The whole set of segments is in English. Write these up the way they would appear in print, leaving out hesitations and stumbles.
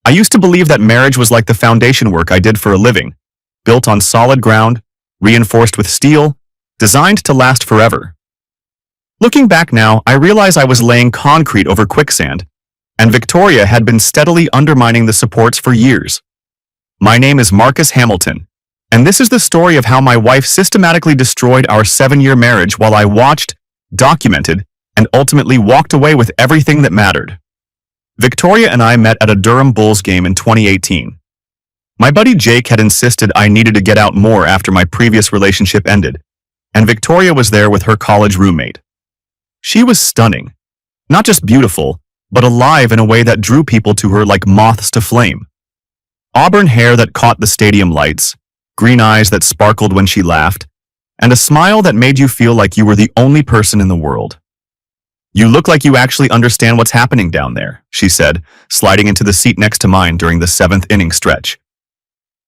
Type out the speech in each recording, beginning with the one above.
I used to believe that marriage was like the foundation work I did for a living, built on solid ground, reinforced with steel, designed to last forever. Looking back now, I realize I was laying concrete over quicksand, and Victoria had been steadily undermining the supports for years. My name is Marcus Hamilton, and this is the story of how my wife systematically destroyed our 7-year marriage while I watched, documented, and ultimately walked away with everything that mattered. Victoria and I met at a Durham Bulls game in 2018. My buddy Jake had insisted I needed to get out more after my previous relationship ended, and Victoria was there with her college roommate. She was stunning. Not just beautiful, but alive in a way that drew people to her like moths to flame. Auburn hair that caught the stadium lights, green eyes that sparkled when she laughed, and a smile that made you feel like you were the only person in the world. "You look like you actually understand what's happening down there," she said, sliding into the seat next to mine during the 7th inning stretch.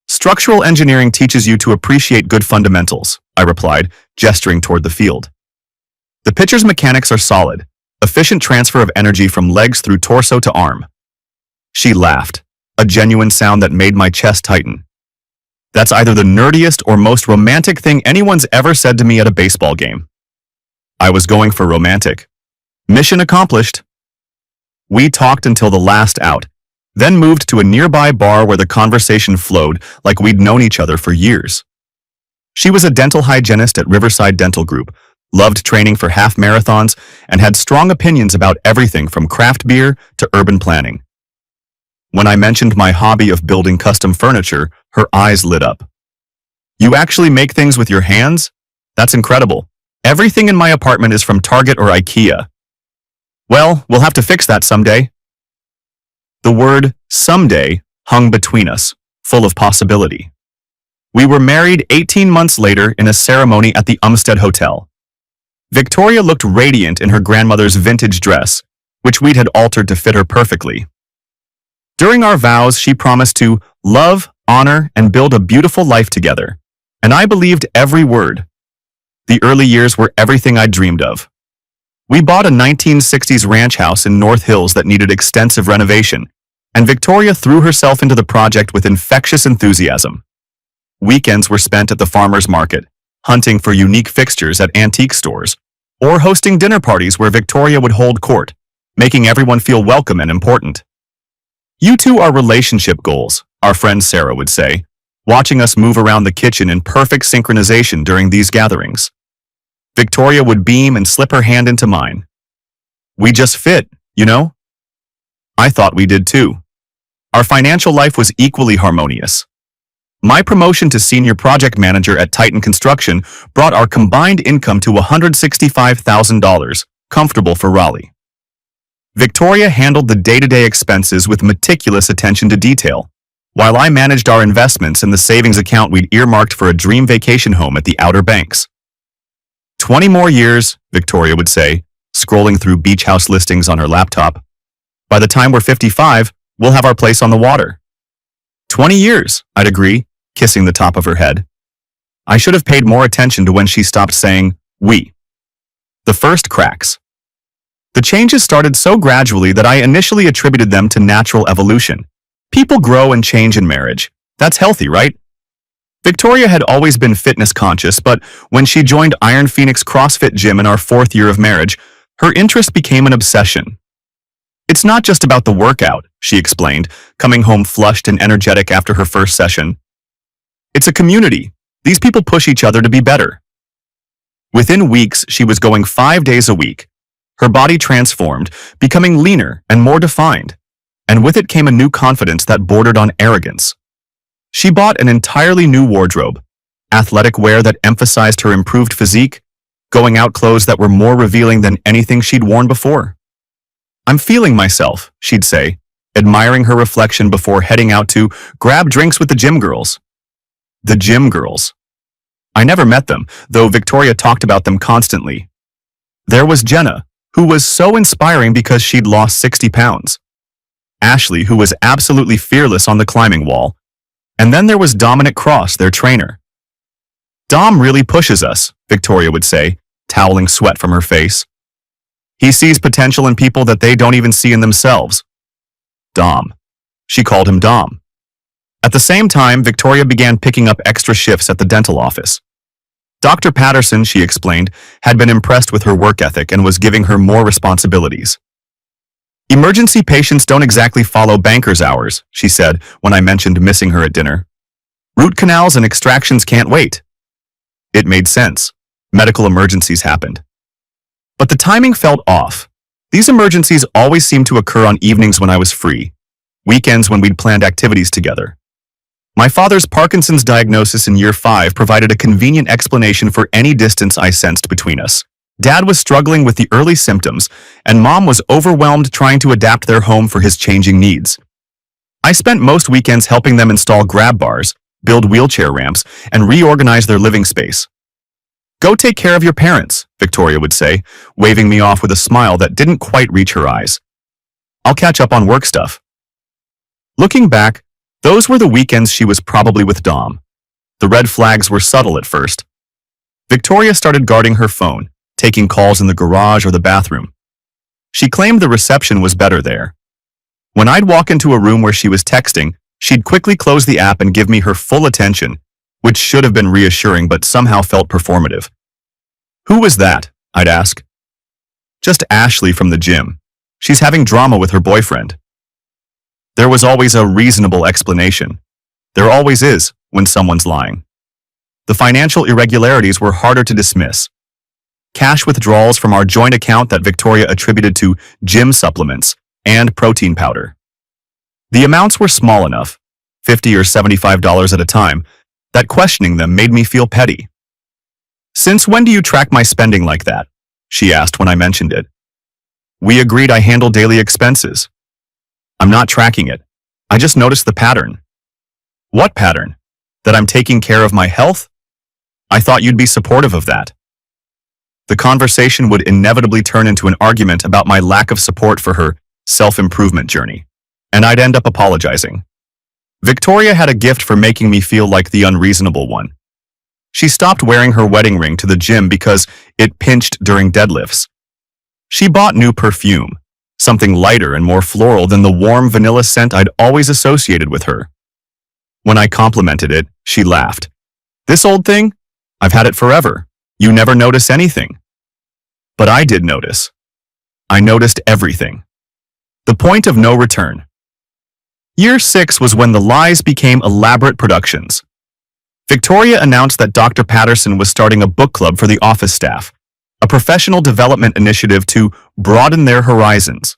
"Structural engineering teaches you to appreciate good fundamentals," I replied, gesturing toward the field. "The pitcher's mechanics are solid, efficient transfer of energy from legs through torso to arm." She laughed, a genuine sound that made my chest tighten. That's either the nerdiest or most romantic thing anyone's ever said to me at a baseball game. I was going for romantic. Mission accomplished. We talked until the last out, then moved to a nearby bar where the conversation flowed like we'd known each other for years. She was a dental hygienist at Riverside Dental Group, loved training for half marathons, and had strong opinions about everything from craft beer to urban planning. When I mentioned my hobby of building custom furniture, her eyes lit up. "You actually make things with your hands? That's incredible. Everything in my apartment is from Target or IKEA." "Well, we'll have to fix that someday." The word someday hung between us, full of possibility. We were married 18 months later in a ceremony at the Umstead Hotel. Victoria looked radiant in her grandmother's vintage dress, which we'd had altered to fit her perfectly. During our vows, she promised to love, honor, and build a beautiful life together, and I believed every word. The early years were everything I'd dreamed of. We bought a 1960s ranch house in North Hills that needed extensive renovation, and Victoria threw herself into the project with infectious enthusiasm. Weekends were spent at the farmer's market, hunting for unique fixtures at antique stores, or hosting dinner parties where Victoria would hold court, making everyone feel welcome and important. "You two are relationship goals," our friend Sarah would say, watching us move around the kitchen in perfect synchronization during these gatherings. Victoria would beam and slip her hand into mine. "We just fit, you know?" I thought we did too. Our financial life was equally harmonious. My promotion to senior project manager at Titan Construction brought our combined income to $165,000, comfortable for Raleigh. Victoria handled the day-to-day expenses with meticulous attention to detail, while I managed our investments in the savings account we'd earmarked for a dream vacation home at the Outer Banks. 20 more years, Victoria would say, scrolling through beach house listings on her laptop. "By the time we're 55, we'll have our place on the water." 20 years, I'd agree, kissing the top of her head. I should have paid more attention to when she stopped saying, "we." The first cracks. The changes started so gradually that I initially attributed them to natural evolution. People grow and change in marriage. That's healthy, right? Victoria had always been fitness conscious, but when she joined Iron Phoenix CrossFit Gym in our 4th year of marriage, her interest became an obsession. "It's not just about the workout," she explained, coming home flushed and energetic after her first session. "It's a community. These people push each other to be better." Within weeks, she was going 5 days a week. Her body transformed, becoming leaner and more defined, and with it came a new confidence that bordered on arrogance. She bought an entirely new wardrobe, athletic wear that emphasized her improved physique, going out clothes that were more revealing than anything she'd worn before. "I'm feeling myself," she'd say, admiring her reflection before heading out to grab drinks with the gym girls. The gym girls. I never met them, though Victoria talked about them constantly. There was Jenna, who was so inspiring because she'd lost 60 pounds. Ashley, who was absolutely fearless on the climbing wall. And then there was Dominic Cross, their trainer. "Dom really pushes us," Victoria would say, toweling sweat from her face. "He sees potential in people that they don't even see in themselves." Dom. She called him Dom. At the same time, Victoria began picking up extra shifts at the dental office. Dr. Patterson, she explained, had been impressed with her work ethic and was giving her more responsibilities. Emergency patients don't exactly follow banker's hours, she said when I mentioned missing her at dinner. Root canals and extractions can't wait. It made sense. Medical emergencies happened. But the timing felt off. These emergencies always seemed to occur on evenings when I was free, weekends when we'd planned activities together. My father's Parkinson's diagnosis in year 5 provided a convenient explanation for any distance I sensed between us. Dad was struggling with the early symptoms, and Mom was overwhelmed trying to adapt their home for his changing needs. I spent most weekends helping them install grab bars, build wheelchair ramps, and reorganize their living space. "Go take care of your parents," Victoria would say, waving me off with a smile that didn't quite reach her eyes. "I'll catch up on work stuff." Looking back, those were the weekends she was probably with Dom. The red flags were subtle at first. Victoria started guarding her phone, taking calls in the garage or the bathroom. She claimed the reception was better there. When I'd walk into a room where she was texting, she'd quickly close the app and give me her full attention, which should have been reassuring but somehow felt performative. "Who was that?" I'd ask. "Just Ashley from the gym. She's having drama with her boyfriend." There was always a reasonable explanation. There always is when someone's lying. The financial irregularities were harder to dismiss. Cash withdrawals from our joint account that Victoria attributed to gym supplements and protein powder. The amounts were small enough, $50 or $75 at a time, that questioning them made me feel petty. "Since when do you track my spending like that?" she asked when I mentioned it. "We agreed I handle daily expenses." "I'm not tracking it. I just noticed the pattern." "What pattern? That I'm taking care of my health? I thought you'd be supportive of that." The conversation would inevitably turn into an argument about my lack of support for her self-improvement journey, and I'd end up apologizing. Victoria had a gift for making me feel like the unreasonable one. She stopped wearing her wedding ring to the gym because it pinched during deadlifts. She bought new perfume, something lighter and more floral than the warm vanilla scent I'd always associated with her. When I complimented it, she laughed. "This old thing? I've had it forever. You never notice anything." But I did notice. I noticed everything. The point of no return. Year 6 was when the lies became elaborate productions. Victoria announced that Dr. Patterson was starting a book club for the office staff, a professional development initiative to broaden their horizons.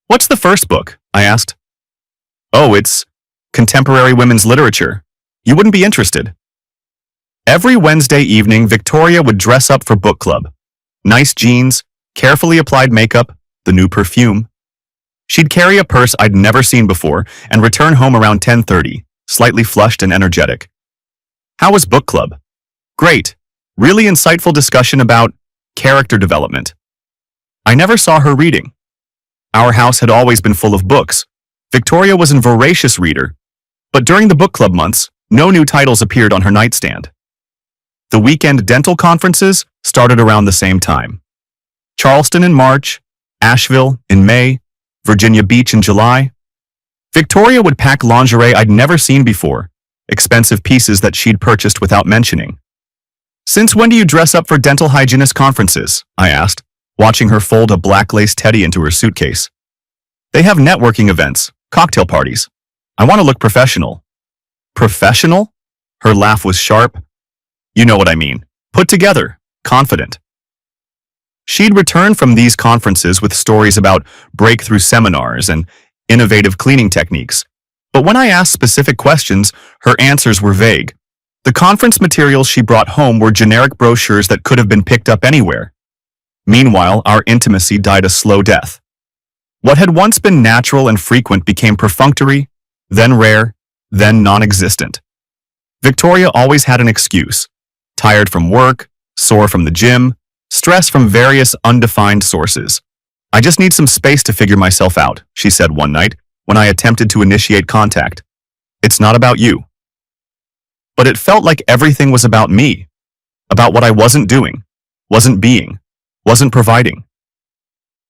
"What's the first book?" I asked. "Oh, it's contemporary women's literature. You wouldn't be interested." Every Wednesday evening, Victoria would dress up for book club. Nice jeans, carefully applied makeup, the new perfume. She'd carry a purse I'd never seen before and return home around 10:30, slightly flushed and energetic. "How was book club?" "Great. Really insightful discussion about character development." I never saw her reading. Our house had always been full of books. Victoria was a voracious reader, but during the book club months, no new titles appeared on her nightstand. The weekend dental conferences started around the same time. Charleston in March, Asheville in May, Virginia Beach in July. Victoria would pack lingerie I'd never seen before, expensive pieces that she'd purchased without mentioning. "Since when do you dress up for dental hygienist conferences?" I asked, watching her fold a black lace teddy into her suitcase. "They have networking events, cocktail parties. I want to look professional." "Professional?" Her laugh was sharp. "You know what I mean. Put together, confident." She'd return from these conferences with stories about breakthrough seminars and innovative cleaning techniques. But when I asked specific questions, her answers were vague. The conference materials she brought home were generic brochures that could have been picked up anywhere. Meanwhile, our intimacy died a slow death. What had once been natural and frequent became perfunctory, then rare, then non-existent. Victoria always had an excuse. Tired from work, sore from the gym, stress from various undefined sources. "I just need some space to figure myself out," she said one night when I attempted to initiate contact. "It's not about you." But it felt like everything was about me, about what I wasn't doing, wasn't being, wasn't providing.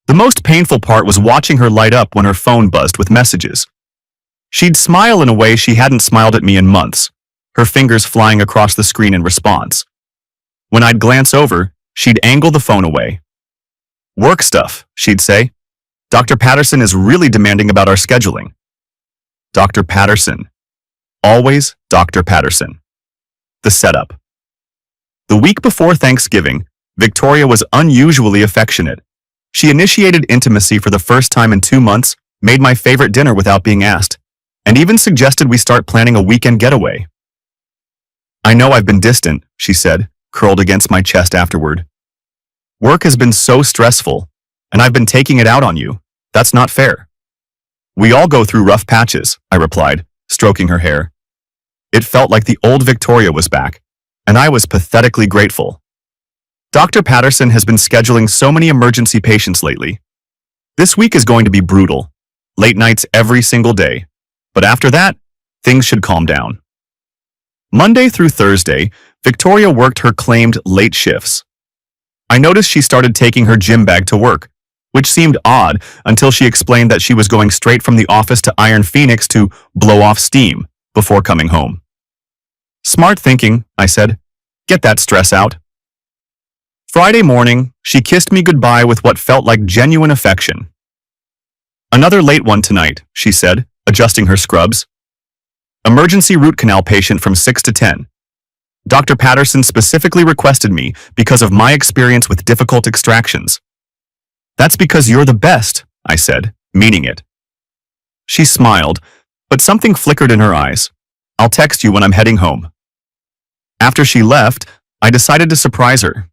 The most painful part was watching her light up when her phone buzzed with messages. She'd smile in a way she hadn't smiled at me in months, her fingers flying across the screen in response. When I'd glance over, she'd angle the phone away. "Work stuff," she'd say. "Dr. Patterson is really demanding about our scheduling." Dr. Patterson. Always Dr. Patterson. The setup. The week before Thanksgiving, Victoria was unusually affectionate. She initiated intimacy for the first time in 2 months, made my favorite dinner without being asked, and even suggested we start planning a weekend getaway. "I know I've been distant," she said, curled against my chest afterward. "Work has been so stressful, and I've been taking it out on you. That's not fair." "We all go through rough patches," I replied, stroking her hair. It felt like the old Victoria was back, and I was pathetically grateful. Dr. Patterson has been scheduling so many emergency patients lately. This week is going to be brutal, late nights every single day, but after that, things should calm down. Monday through Thursday, Victoria worked her claimed late shifts. I noticed she started taking her gym bag to work, which seemed odd until she explained that she was going straight from the office to Iron Phoenix to blow off steam before coming home. "Smart thinking," I said. "Get that stress out." Friday morning, she kissed me goodbye with what felt like genuine affection. "Another late one tonight," she said, adjusting her scrubs. "Emergency root canal patient from 6 to 10. Dr. Patterson specifically requested me because of my experience with difficult extractions." "That's because you're the best," I said, meaning it. She smiled, but something flickered in her eyes. "I'll text you when I'm heading home." After she left, I decided to surprise her.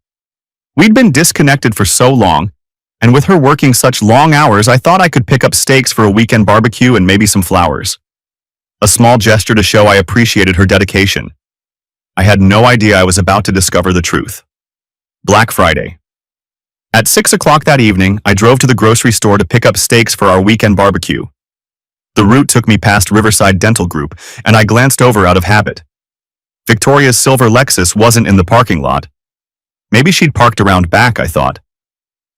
We'd been disconnected for so long, and with her working such long hours, I thought I could pick up steaks for a weekend barbecue and maybe some flowers. A small gesture to show I appreciated her dedication. I had no idea I was about to discover the truth. Black Friday. At 6 o'clock that evening, I drove to the grocery store to pick up steaks for our weekend barbecue. The route took me past Riverside Dental Group, and I glanced over out of habit. Victoria's silver Lexus wasn't in the parking lot. Maybe she'd parked around back, I thought.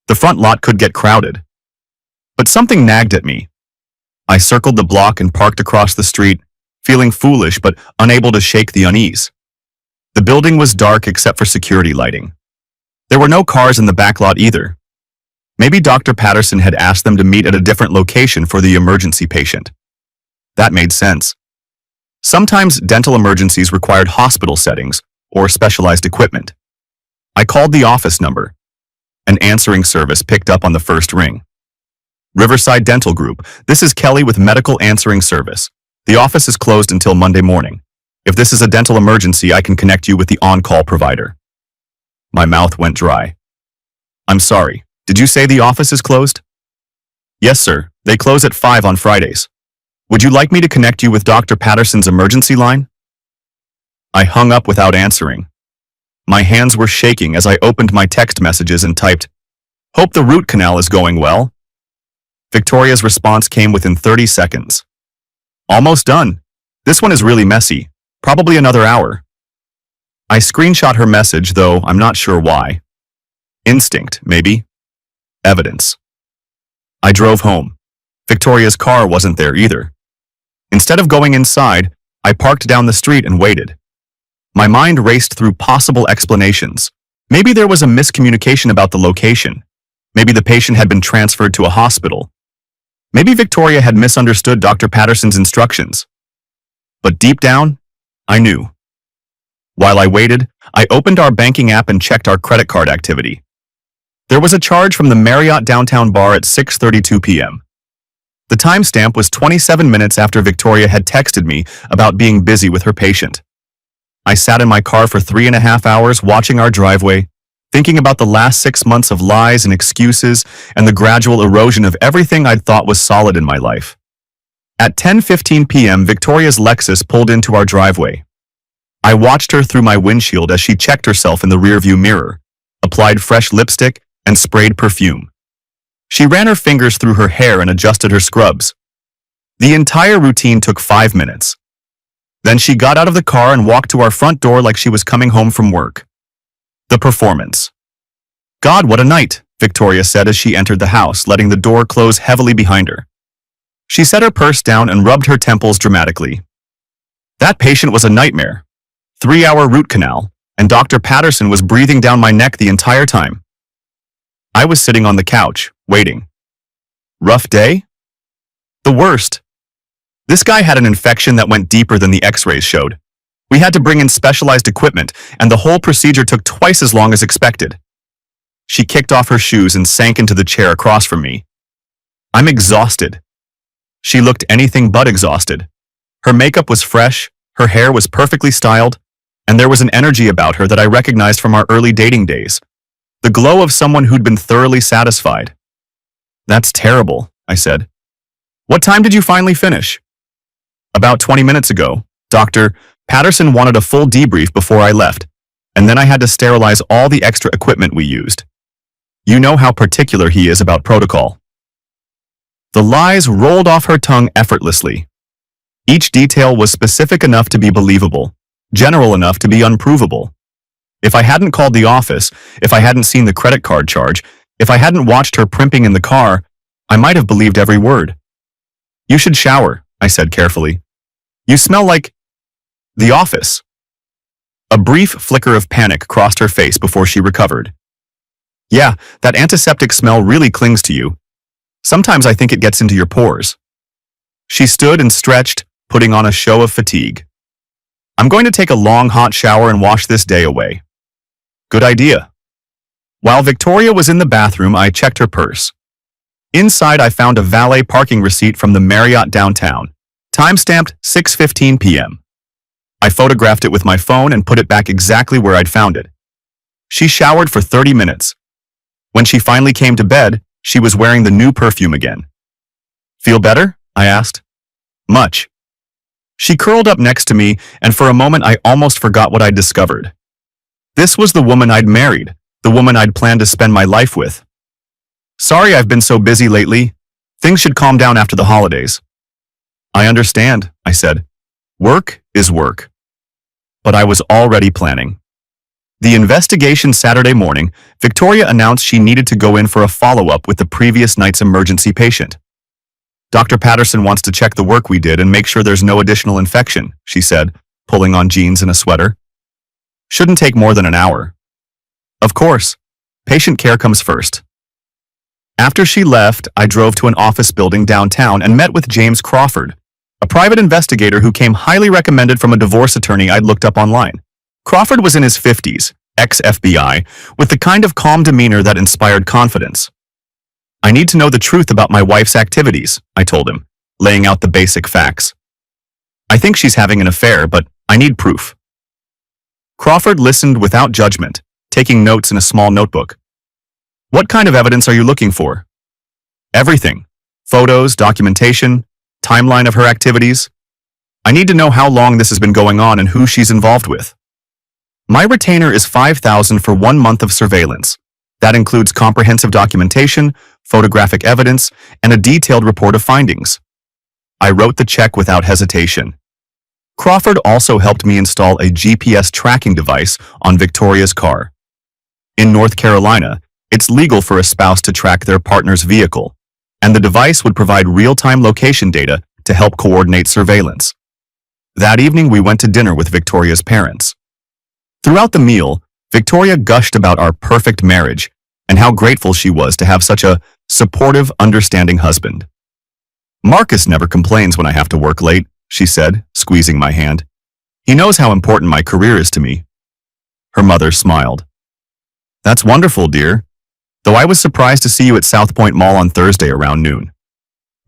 The front lot could get crowded. But something nagged at me. I circled the block and parked across the street, feeling foolish but unable to shake the unease. The building was dark except for security lighting. There were no cars in the back lot either. Maybe Dr. Patterson had asked them to meet at a different location for the emergency patient. That made sense. Sometimes dental emergencies required hospital settings or specialized equipment. I called the office number. An answering service picked up on the first ring. "Riverside Dental Group, this is Kelly with Medical Answering Service. The office is closed until Monday morning. If this is a dental emergency, I can connect you with the on-call provider." My mouth went dry. "I'm sorry, did you say the office is closed?" "Yes, sir. They close at 5 on Fridays. Would you like me to connect you with Dr. Patterson's emergency line?" I hung up without answering. My hands were shaking as I opened my text messages and typed, "Hope the root canal is going well." Victoria's response came within 30 seconds. "Almost done. This one is really messy. Probably another hour." I screenshot her message, though I'm not sure why. Instinct, maybe. Evidence. I drove home. Victoria's car wasn't there either. Instead of going inside, I parked down the street and waited. My mind raced through possible explanations. Maybe there was a miscommunication about the location. Maybe the patient had been transferred to a hospital. Maybe Victoria had misunderstood Dr. Patterson's instructions. But deep down, I knew. While I waited, I opened our banking app and checked our credit card activity. There was a charge from the Marriott downtown bar at 6:32 p.m. The timestamp was 27 minutes after Victoria had texted me about being busy with her patient. I sat in my car for 3.5 hours watching our driveway, thinking about the last 6 months of lies and excuses and the gradual erosion of everything I'd thought was solid in my life. At 10:15 p.m., Victoria's Lexus pulled into our driveway. I watched her through my windshield as she checked herself in the rearview mirror, applied fresh lipstick, and sprayed perfume. She ran her fingers through her hair and adjusted her scrubs. The entire routine took 5 minutes. Then she got out of the car and walked to our front door like she was coming home from work. The performance. "God, what a night," Victoria said as she entered the house, letting the door close heavily behind her. She set her purse down and rubbed her temples dramatically. That patient was a nightmare. 3-hour root canal, and Dr. Patterson was breathing down my neck the entire time. I was sitting on the couch, waiting. Rough day? The worst. This guy had an infection that went deeper than the x-rays showed. We had to bring in specialized equipment, and the whole procedure took twice as long as expected. She kicked off her shoes and sank into the chair across from me. I'm exhausted. She looked anything but exhausted. Her makeup was fresh, her hair was perfectly styled, and there was an energy about her that I recognized from our early dating days. The glow of someone who'd been thoroughly satisfied. That's terrible, I said. What time did you finally finish? About 20 minutes ago. Dr. Patterson wanted a full debrief before I left, and then I had to sterilize all the extra equipment we used. You know how particular he is about protocol. The lies rolled off her tongue effortlessly. Each detail was specific enough to be believable, general enough to be unprovable. If I hadn't called the office, if I hadn't seen the credit card charge, if I hadn't watched her primping in the car, I might have believed every word. You should shower, I said carefully. You smell like the office. A brief flicker of panic crossed her face before she recovered. Yeah, that antiseptic smell really clings to you. Sometimes I think it gets into your pores. She stood and stretched, putting on a show of fatigue. I'm going to take a long hot shower and wash this day away. Good idea. While Victoria was in the bathroom, I checked her purse. Inside, I found a valet parking receipt from the Marriott downtown, time-stamped 6:15 p.m. I photographed it with my phone and put it back exactly where I'd found it. She showered for 30 minutes. When she finally came to bed, she was wearing the new perfume again. Feel better? I asked. Much. She curled up next to me, and for a moment I almost forgot what I'd discovered. This was the woman I'd married, the woman I'd planned to spend my life with. Sorry I've been so busy lately. Things should calm down after the holidays. I understand, I said. Work is work. But I was already planning. The investigation Saturday morning, Victoria announced she needed to go in for a follow-up with the previous night's emergency patient. Dr. Patterson wants to check the work we did and make sure there's no additional infection, she said, pulling on jeans and a sweater. Shouldn't take more than an hour. Of course. Patient care comes first. After she left, I drove to an office building downtown and met with James Crawford, a private investigator who came highly recommended from a divorce attorney I'd looked up online. Crawford was in his 50s, ex-FBI, with the kind of calm demeanor that inspired confidence. I need to know the truth about my wife's activities, I told him, laying out the basic facts. I think she's having an affair, but I need proof. Crawford listened without judgment, taking notes in a small notebook. What kind of evidence are you looking for? Everything. Photos, documentation, timeline of her activities. I need to know how long this has been going on and who she's involved with. My retainer is $5,000 for 1 month of surveillance. That includes comprehensive documentation, photographic evidence, and a detailed report of findings. I wrote the check without hesitation. Crawford also helped me install a GPS tracking device on Victoria's car. In North Carolina, it's legal for a spouse to track their partner's vehicle, and the device would provide real-time location data to help coordinate surveillance. That evening, we went to dinner with Victoria's parents. Throughout the meal, Victoria gushed about our perfect marriage and how grateful she was to have such a supportive, understanding husband. Marcus never complains when I have to work late, she said, squeezing my hand. He knows how important my career is to me. Her mother smiled. That's wonderful, dear. Though I was surprised to see you at South Point Mall on Thursday around noon.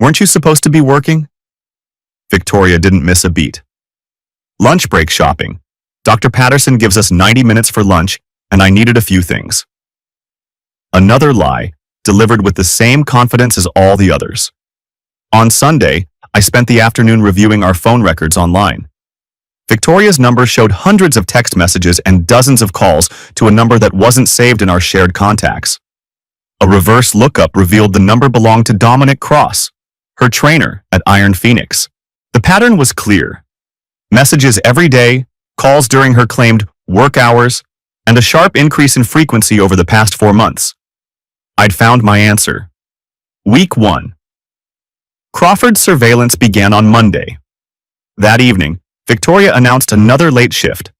Weren't you supposed to be working? Victoria didn't miss a beat. Lunch break shopping. Dr. Patterson gives us 90 minutes for lunch, and I needed a few things. Another lie, delivered with the same confidence as all the others. On Sunday, I spent the afternoon reviewing our phone records online. Victoria's number showed hundreds of text messages and dozens of calls to a number that wasn't saved in our shared contacts. A reverse lookup revealed the number belonged to Dominic Cross, her trainer at Iron Phoenix. The pattern was clear. Messages every day, calls during her claimed work hours, and a sharp increase in frequency over the past 4 months. I'd found my answer. Week 1. Crawford's surveillance began on Monday. That evening, Victoria announced another late shift.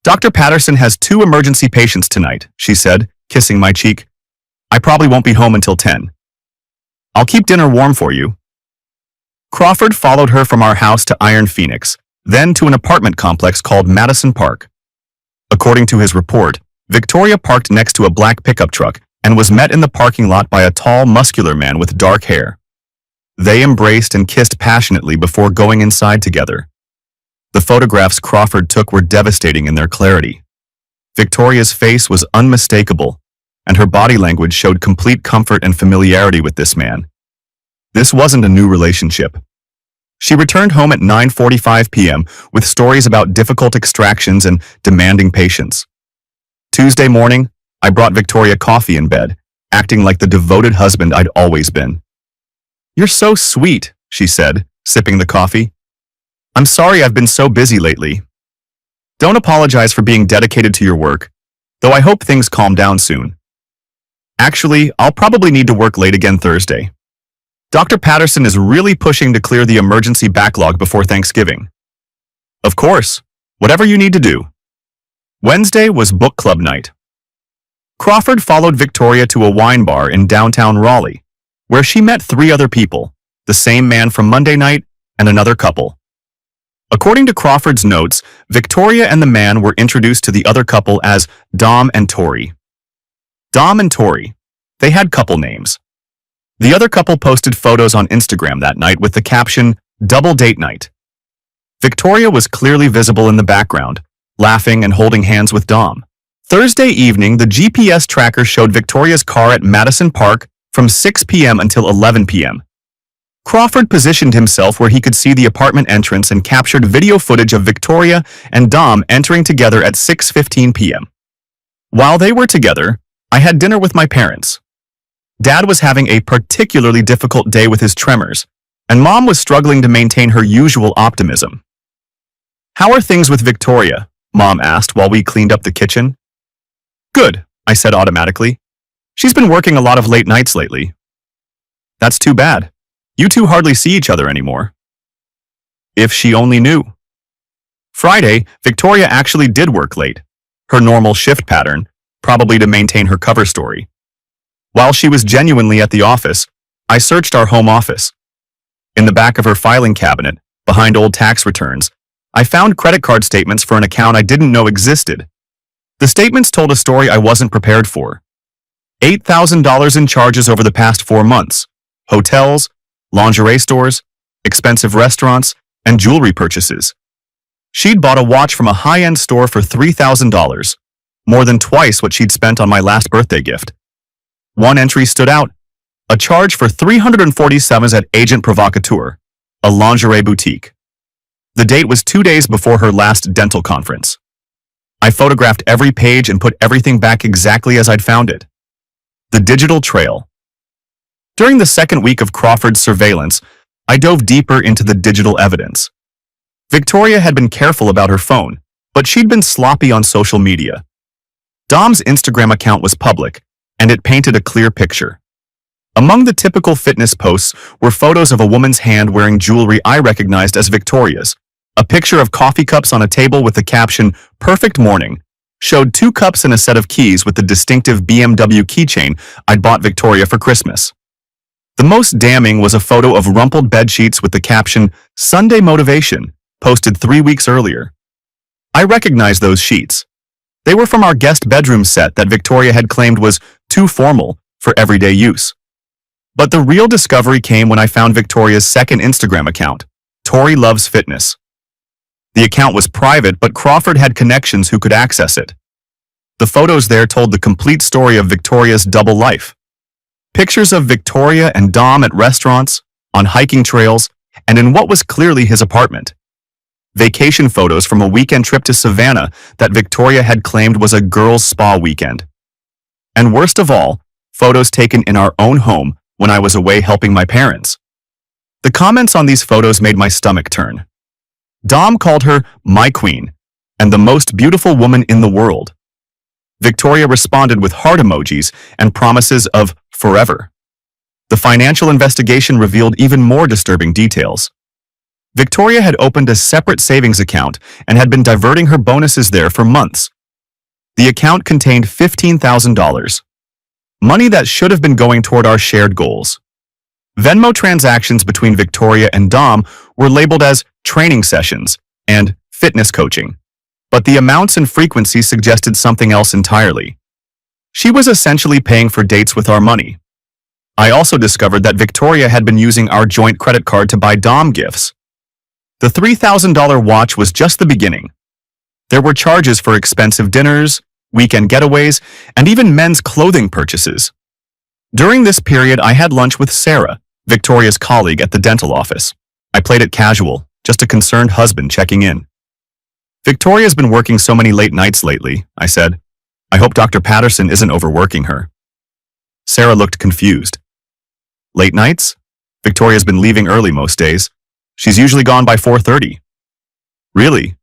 "Dr. Patterson has 2 emergency patients tonight," she said, kissing my cheek. "I probably won't be home until 10. I'll keep dinner warm for you." Crawford followed her from our house to Iron Phoenix, then to an apartment complex called Madison Park. According to his report, Victoria parked next to a black pickup truck and was met in the parking lot by a tall, muscular man with dark hair. They embraced and kissed passionately before going inside together. The photographs Crawford took were devastating in their clarity. Victoria's face was unmistakable, and her body language showed complete comfort and familiarity with this man. This wasn't a new relationship. She returned home at 9:45 p.m. with stories about difficult extractions and demanding patience. Tuesday morning, I brought Victoria coffee in bed, acting like the devoted husband I'd always been. "You're so sweet," she said, sipping the coffee. "I'm sorry I've been so busy lately. Don't apologize for being dedicated to your work, though I hope things calm down soon. Actually, I'll probably need to work late again Thursday. Dr. Patterson is really pushing to clear the emergency backlog before Thanksgiving." "Of course, whatever you need to do." Wednesday was book club night. Crawford followed Victoria to a wine bar in downtown Raleigh, where she met 3 other people, the same man from Monday night and another couple. According to Crawford's notes, Victoria and the man were introduced to the other couple as Dom and Tori. Dom and Tori. They had couple names. The other couple posted photos on Instagram that night with the caption, "Double date night." Victoria was clearly visible in the background, laughing and holding hands with Dom. Thursday evening, the GPS tracker showed Victoria's car at Madison Park from 6 p.m. until 11 p.m. Crawford positioned himself where he could see the apartment entrance and captured video footage of Victoria and Dom entering together at 6:15 p.m. While they were together, I had dinner with my parents. Dad was having a particularly difficult day with his tremors, and Mom was struggling to maintain her usual optimism. "How are things with Victoria?" Mom asked while we cleaned up the kitchen. "Good," I said automatically. "She's been working a lot of late nights lately." "That's too bad. You two hardly see each other anymore." If she only knew. Friday, Victoria actually did work late, her normal shift pattern, probably to maintain her cover story. While she was genuinely at the office, I searched our home office. In the back of her filing cabinet, behind old tax returns, I found credit card statements for an account I didn't know existed. The statements told a story I wasn't prepared for. $8,000 in charges over the past 4 months. Hotels, lingerie stores, expensive restaurants, and jewelry purchases. She'd bought a watch from a high-end store for $3,000, more than twice what she'd spent on my last birthday gift. One entry stood out, a charge for $347 at Agent Provocateur, a lingerie boutique. The date was 2 days before her last dental conference. I photographed every page and put everything back exactly as I'd found it. The digital trail. During the second week of Crawford's surveillance, I dove deeper into the digital evidence. Victoria had been careful about her phone, but she'd been sloppy on social media. Dom's Instagram account was public, and it painted a clear picture. Among the typical fitness posts were photos of a woman's hand wearing jewelry I recognized as Victoria's. A picture of coffee cups on a table with the caption, "Perfect Morning," showed 2 cups and a set of keys with the distinctive BMW keychain I'd bought Victoria for Christmas. The most damning was a photo of rumpled bedsheets with the caption, "Sunday Motivation," posted 3 weeks earlier. I recognized those sheets. They were from our guest bedroom set that Victoria had claimed was too formal for everyday use. But the real discovery came when I found Victoria's second Instagram account, Tori Loves Fitness. The account was private, but Crawford had connections who could access it. The photos there told the complete story of Victoria's double life. Pictures of Victoria and Dom at restaurants, on hiking trails, and in what was clearly his apartment. Vacation photos from a weekend trip to Savannah that Victoria had claimed was a girls' spa weekend. And worst of all, photos taken in our own home when I was away helping my parents. The comments on these photos made my stomach turn. Dom called her my queen and the most beautiful woman in the world. Victoria responded with heart emojis and promises of forever. The financial investigation revealed even more disturbing details. Victoria had opened a separate savings account and had been diverting her bonuses there for months. The account contained $15,000, money that should have been going toward our shared goals. Venmo transactions between Victoria and Dom were labeled as training sessions and fitness coaching, but the amounts and frequency suggested something else entirely. She was essentially paying for dates with our money. I also discovered that Victoria had been using our joint credit card to buy Dom gifts. The $3,000 watch was just the beginning. There were charges for expensive dinners, weekend getaways, and even men's clothing purchases. During this period, I had lunch with Sarah, Victoria's colleague at the dental office. I played it casual, just a concerned husband checking in. Victoria's been working so many late nights lately, I said. I hope Dr. Patterson isn't overworking her. Sarah looked confused. Late nights? Victoria's been leaving early most days. She's usually gone by 4:30. Really?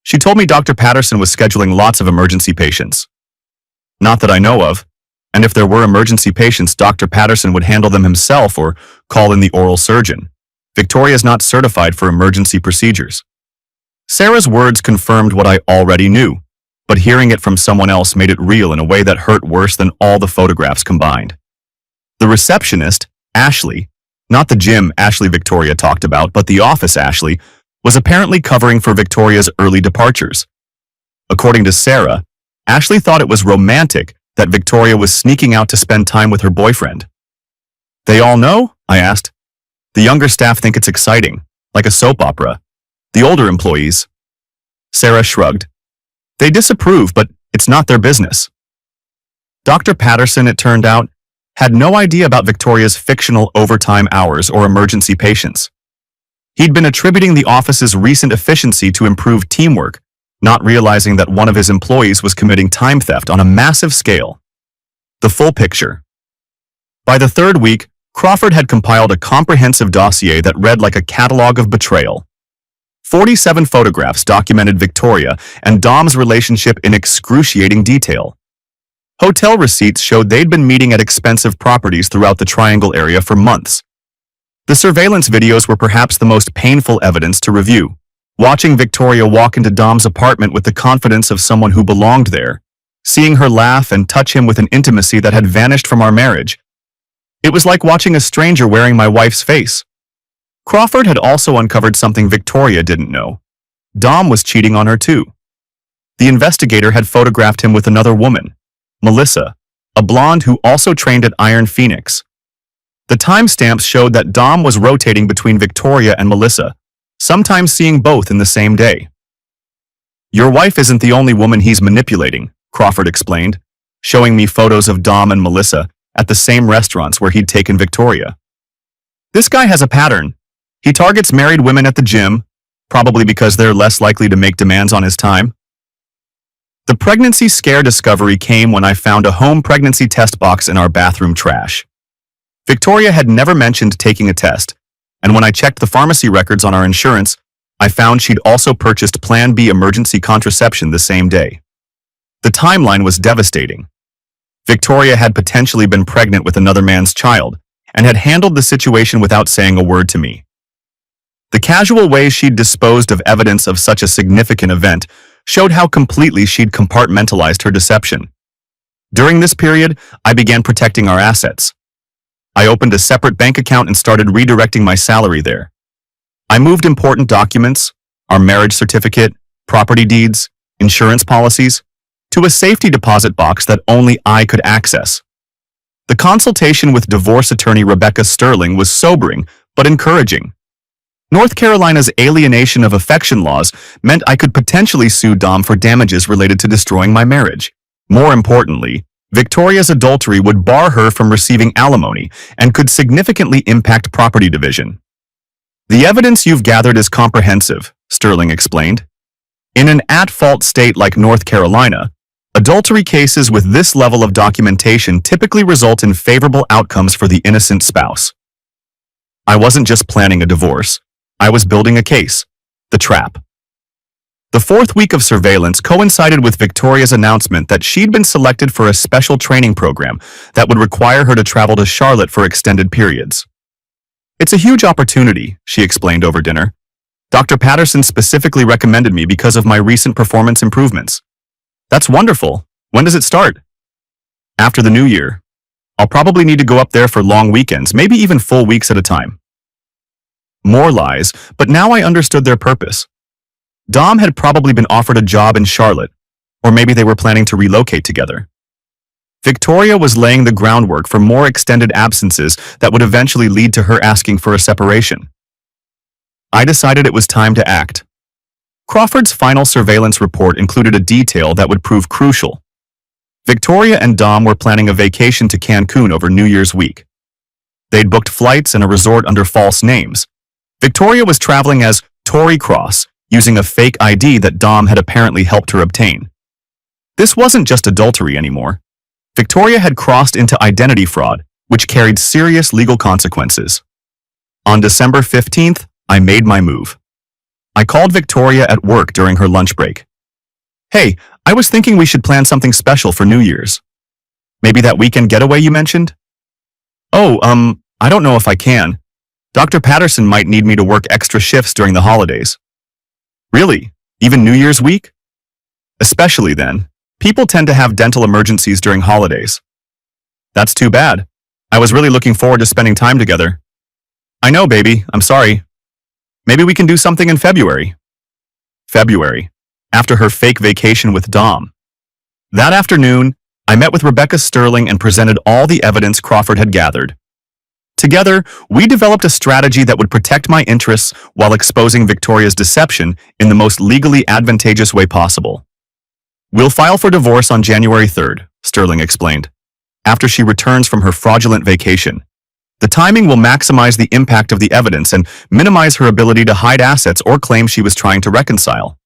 She told me Dr. Patterson was scheduling lots of emergency patients. Not that I know of, and if there were emergency patients, Dr. Patterson would handle them himself or call in the oral surgeon. Victoria's not certified for emergency procedures. Sarah's words confirmed what I already knew, but hearing it from someone else made it real in a way that hurt worse than all the photographs combined. The receptionist, Ashley, not the gym Ashley Victoria talked about, but the office Ashley, was apparently covering for Victoria's early departures. According to Sarah, Ashley thought it was romantic that Victoria was sneaking out to spend time with her boyfriend. They all know? I asked. The younger staff think it's exciting, like a soap opera. The older employees. Sarah shrugged. They disapprove, but it's not their business. Dr. Patterson, it turned out, had no idea about Victoria's fictional overtime hours or emergency patients. He'd been attributing the office's recent efficiency to improved teamwork, not realizing that one of his employees was committing time theft on a massive scale. The full picture. By the third week, Crawford had compiled a comprehensive dossier that read like a catalog of betrayal. 47 photographs documented Victoria and Dom's relationship in excruciating detail. Hotel receipts showed they'd been meeting at expensive properties throughout the Triangle area for months. The surveillance videos were perhaps the most painful evidence to review. Watching Victoria walk into Dom's apartment with the confidence of someone who belonged there, seeing her laugh and touch him with an intimacy that had vanished from our marriage. It was like watching a stranger wearing my wife's face. Crawford had also uncovered something Victoria didn't know. Dom was cheating on her too. The investigator had photographed him with another woman, Melissa, a blonde who also trained at Iron Phoenix. The timestamps showed that Dom was rotating between Victoria and Melissa, sometimes seeing both in the same day. Your wife isn't the only woman he's manipulating, Crawford explained, showing me photos of Dom and Melissa at the same restaurants where he'd taken Victoria. This guy has a pattern. He targets married women at the gym, probably because they're less likely to make demands on his time. The pregnancy scare discovery came when I found a home pregnancy test box in our bathroom trash. Victoria had never mentioned taking a test, and when I checked the pharmacy records on our insurance, I found she'd also purchased Plan B emergency contraception the same day. The timeline was devastating. Victoria had potentially been pregnant with another man's child, and had handled the situation without saying a word to me. The casual way she'd disposed of evidence of such a significant event showed how completely she'd compartmentalized her deception. During this period, I began protecting our assets. I opened a separate bank account and started redirecting my salary there. I moved important documents, our marriage certificate, property deeds, insurance policies, to a safety deposit box that only I could access. The consultation with divorce attorney Rebecca Sterling was sobering but encouraging. North Carolina's alienation of affection laws meant I could potentially sue Dom for damages related to destroying my marriage. More importantly, Victoria's adultery would bar her from receiving alimony and could significantly impact property division. The evidence you've gathered is comprehensive, Sterling explained. In an at-fault state like North Carolina, adultery cases with this level of documentation typically result in favorable outcomes for the innocent spouse. I wasn't just planning a divorce. I was building a case. The trap. The fourth week of surveillance coincided with Victoria's announcement that she'd been selected for a special training program that would require her to travel to Charlotte for extended periods. "It's a huge opportunity," she explained over dinner. "Dr. Patterson specifically recommended me because of my recent performance improvements." "That's wonderful. When does it start?" "After the new year. I'll probably need to go up there for long weekends, maybe even full weeks at a time." More lies, but now I understood their purpose. Dom had probably been offered a job in Charlotte, or maybe they were planning to relocate together. Victoria was laying the groundwork for more extended absences that would eventually lead to her asking for a separation. I decided it was time to act. Crawford's final surveillance report included a detail that would prove crucial. Victoria and Dom were planning a vacation to Cancun over New Year's week. They'd booked flights and a resort under false names. Victoria was traveling as Tori Cross, using a fake ID that Dom had apparently helped her obtain. This wasn't just adultery anymore. Victoria had crossed into identity fraud, which carried serious legal consequences. On December 15th, I made my move. I called Victoria at work during her lunch break. "Hey, I was thinking we should plan something special for New Year's. Maybe that weekend getaway you mentioned?" "Oh, I don't know if I can. Dr. Patterson might need me to work extra shifts during the holidays." "Really? Even New Year's week?" "Especially then. People tend to have dental emergencies during holidays." "That's too bad. I was really looking forward to spending time together." "I know, baby. I'm sorry. Maybe we can do something in February." February, after her fake vacation with Dom. That afternoon, I met with Rebecca Sterling and presented all the evidence Crawford had gathered. Together, we developed a strategy that would protect my interests while exposing Victoria's deception in the most legally advantageous way possible. "We'll file for divorce on January 3rd, Sterling explained, after she returns from her fraudulent vacation. The timing will maximize the impact of the evidence and minimize her ability to hide assets or claims she was trying to reconcile.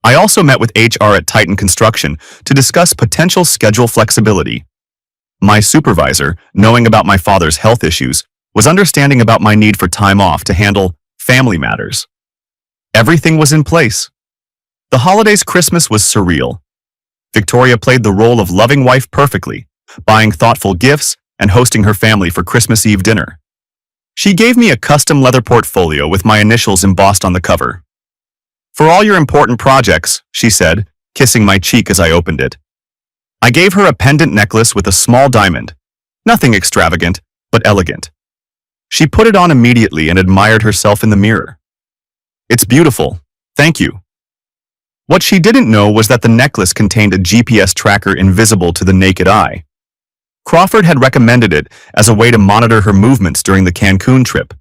I also met with HR at Titan Construction to discuss potential schedule flexibility. My supervisor, knowing about my father's health issues, was understanding about my need for time off to handle family matters. Everything was in place. The holiday's Christmas was surreal. Victoria played the role of loving wife perfectly, buying thoughtful gifts and hosting her family for Christmas Eve dinner. She gave me a custom leather portfolio with my initials embossed on the cover. "For all your important projects," she said, kissing my cheek as I opened it. I gave her a pendant necklace with a small diamond. Nothing extravagant, but elegant. She put it on immediately and admired herself in the mirror. "It's beautiful. Thank you." What she didn't know was that the necklace contained a GPS tracker invisible to the naked eye. Crawford had recommended it as a way to monitor her movements during the Cancun trip.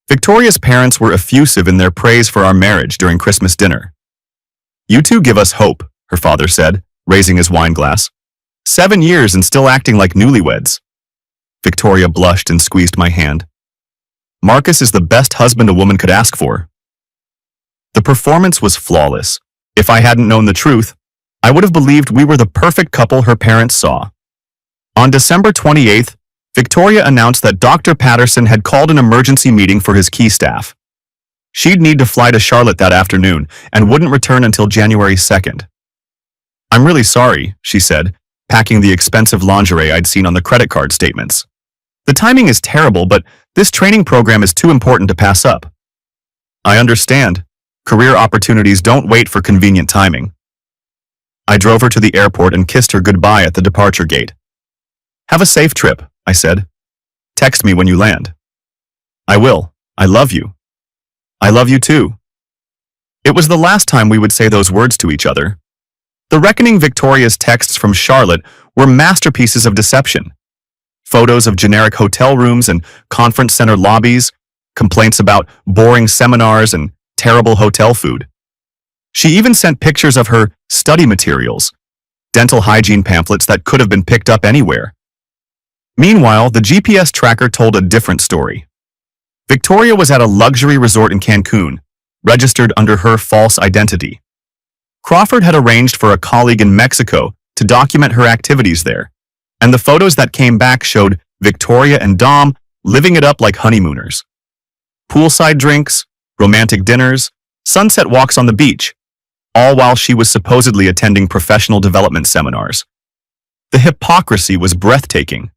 Victoria's parents were effusive in their praise for our marriage during Christmas dinner. "You two give us hope," her father said, raising his wine glass. 7 years and still acting like newlyweds." Victoria blushed and squeezed my hand. "Marcus is the best husband a woman could ask for." The performance was flawless. If I hadn't known the truth, I would have believed we were the perfect couple her parents saw. On December 28th, Victoria announced that Dr. Patterson had called an emergency meeting for his key staff. She'd need to fly to Charlotte that afternoon and wouldn't return until January 2nd. "I'm really sorry," she said, packing the expensive lingerie I'd seen on the credit card statements. "The timing is terrible, but this training program is too important to pass up." "I understand. Career opportunities don't wait for convenient timing." I drove her to the airport and kissed her goodbye at the departure gate. "Have a safe trip," I said. "Text me when you land." "I will. I love you." "I love you too." It was the last time we would say those words to each other. The reckoning Victoria's texts from Charlotte were masterpieces of deception. Photos of generic hotel rooms and conference center lobbies, complaints about boring seminars and terrible hotel food. She even sent pictures of her study materials, dental hygiene pamphlets that could have been picked up anywhere. Meanwhile, the GPS tracker told a different story. Victoria was at a luxury resort in Cancun, registered under her false identity. Crawford had arranged for a colleague in Mexico to document her activities there, and the photos that came back showed Victoria and Dom living it up like honeymooners. Poolside drinks, romantic dinners, sunset walks on the beach, all while she was supposedly attending professional development seminars. The hypocrisy was breathtaking.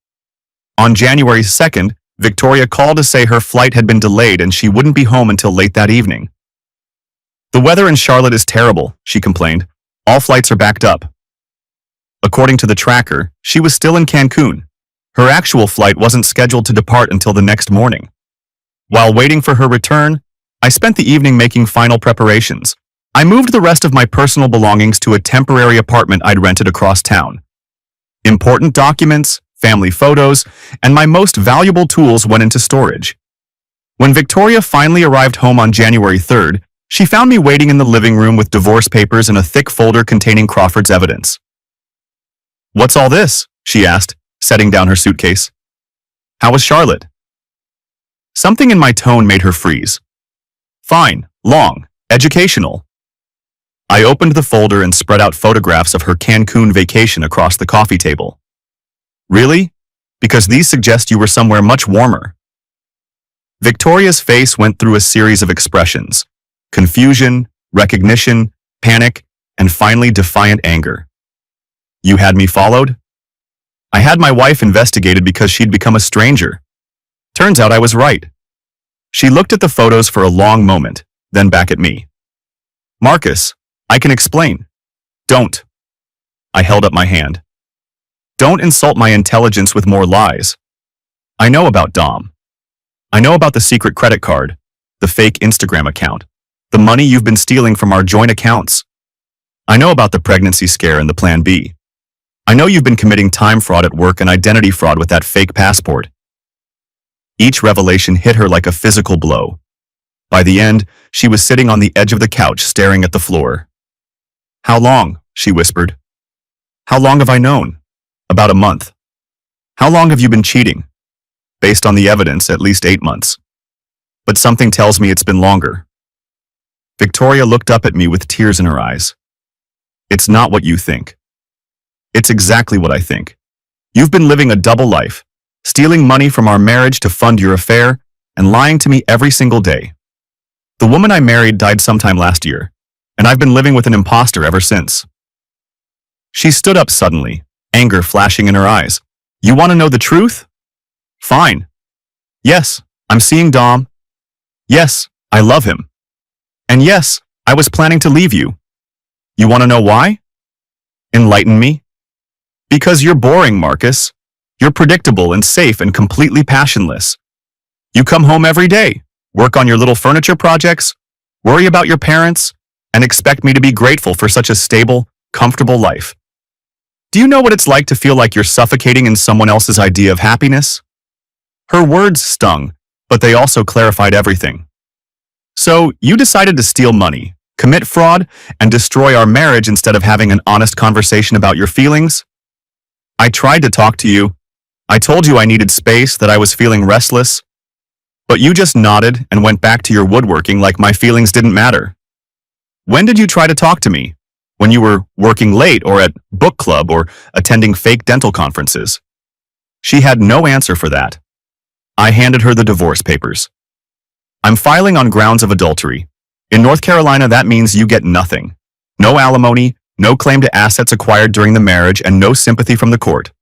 On January 2nd, Victoria called to say her flight had been delayed and she wouldn't be home until late that evening. "The weather in Charlotte is terrible," she complained. "All flights are backed up." According to the tracker, she was still in Cancun. Her actual flight wasn't scheduled to depart until the next morning. While waiting for her return, I spent the evening making final preparations. I moved the rest of my personal belongings to a temporary apartment I'd rented across town. Important documents, family photos, and my most valuable tools went into storage. When Victoria finally arrived home on January 3rd, she found me waiting in the living room with divorce papers and a thick folder containing Crawford's evidence. "What's all this?" she asked, setting down her suitcase. "How was Charlotte?" Something in my tone made her freeze. "Fine, long, educational." I opened the folder and spread out photographs of her Cancun vacation across the coffee table. "Really? Because these suggest you were somewhere much warmer." Victoria's face went through a series of expressions: confusion, recognition, panic, and finally defiant anger. "You had me followed?" "I had my wife investigated because she'd become a stranger. Turns out I was right." She looked at the photos for a long moment, then back at me. "Marcus, I can explain." "Don't." I held up my hand. "Don't insult my intelligence with more lies. I know about Dom. I know about the secret credit card, the fake Instagram account, the money you've been stealing from our joint accounts. I know about the pregnancy scare and the Plan B. I know you've been committing time fraud at work and identity fraud with that fake passport." Each revelation hit her like a physical blow. By the end, she was sitting on the edge of the couch staring at the floor. "How long?" she whispered. "How long have I known?" "About a month." "How long have you been cheating?" "Based on the evidence, at least 8 months. But something tells me it's been longer." Victoria looked up at me with tears in her eyes. "It's not what you think." "It's exactly what I think. You've been living a double life, stealing money from our marriage to fund your affair, and lying to me every single day. The woman I married died sometime last year, and I've been living with an imposter ever since." She stood up suddenly, anger flashing in her eyes. "You want to know the truth? Fine. Yes, I'm seeing Dom. Yes, I love him. And yes, I was planning to leave you. You want to know why? Enlighten me." "Because you're boring, Marcus. You're predictable and safe and completely passionless. You come home every day, work on your little furniture projects, worry about your parents, and expect me to be grateful for such a stable, comfortable life. Do you know what it's like to feel like you're suffocating in someone else's idea of happiness?" Her words stung, but they also clarified everything. "So, you decided to steal money, commit fraud, and destroy our marriage instead of having an honest conversation about your feelings? I tried to talk to you. I told you I needed space, that I was feeling restless. But you just nodded and went back to your woodworking like my feelings didn't matter. When did you try to talk to me? When you were working late or at book club or attending fake dental conferences?" She had no answer for that. I handed her the divorce papers. "I'm filing on grounds of adultery. In North Carolina, that means you get nothing. No alimony, no claim to assets acquired during the marriage, and no sympathy from the court."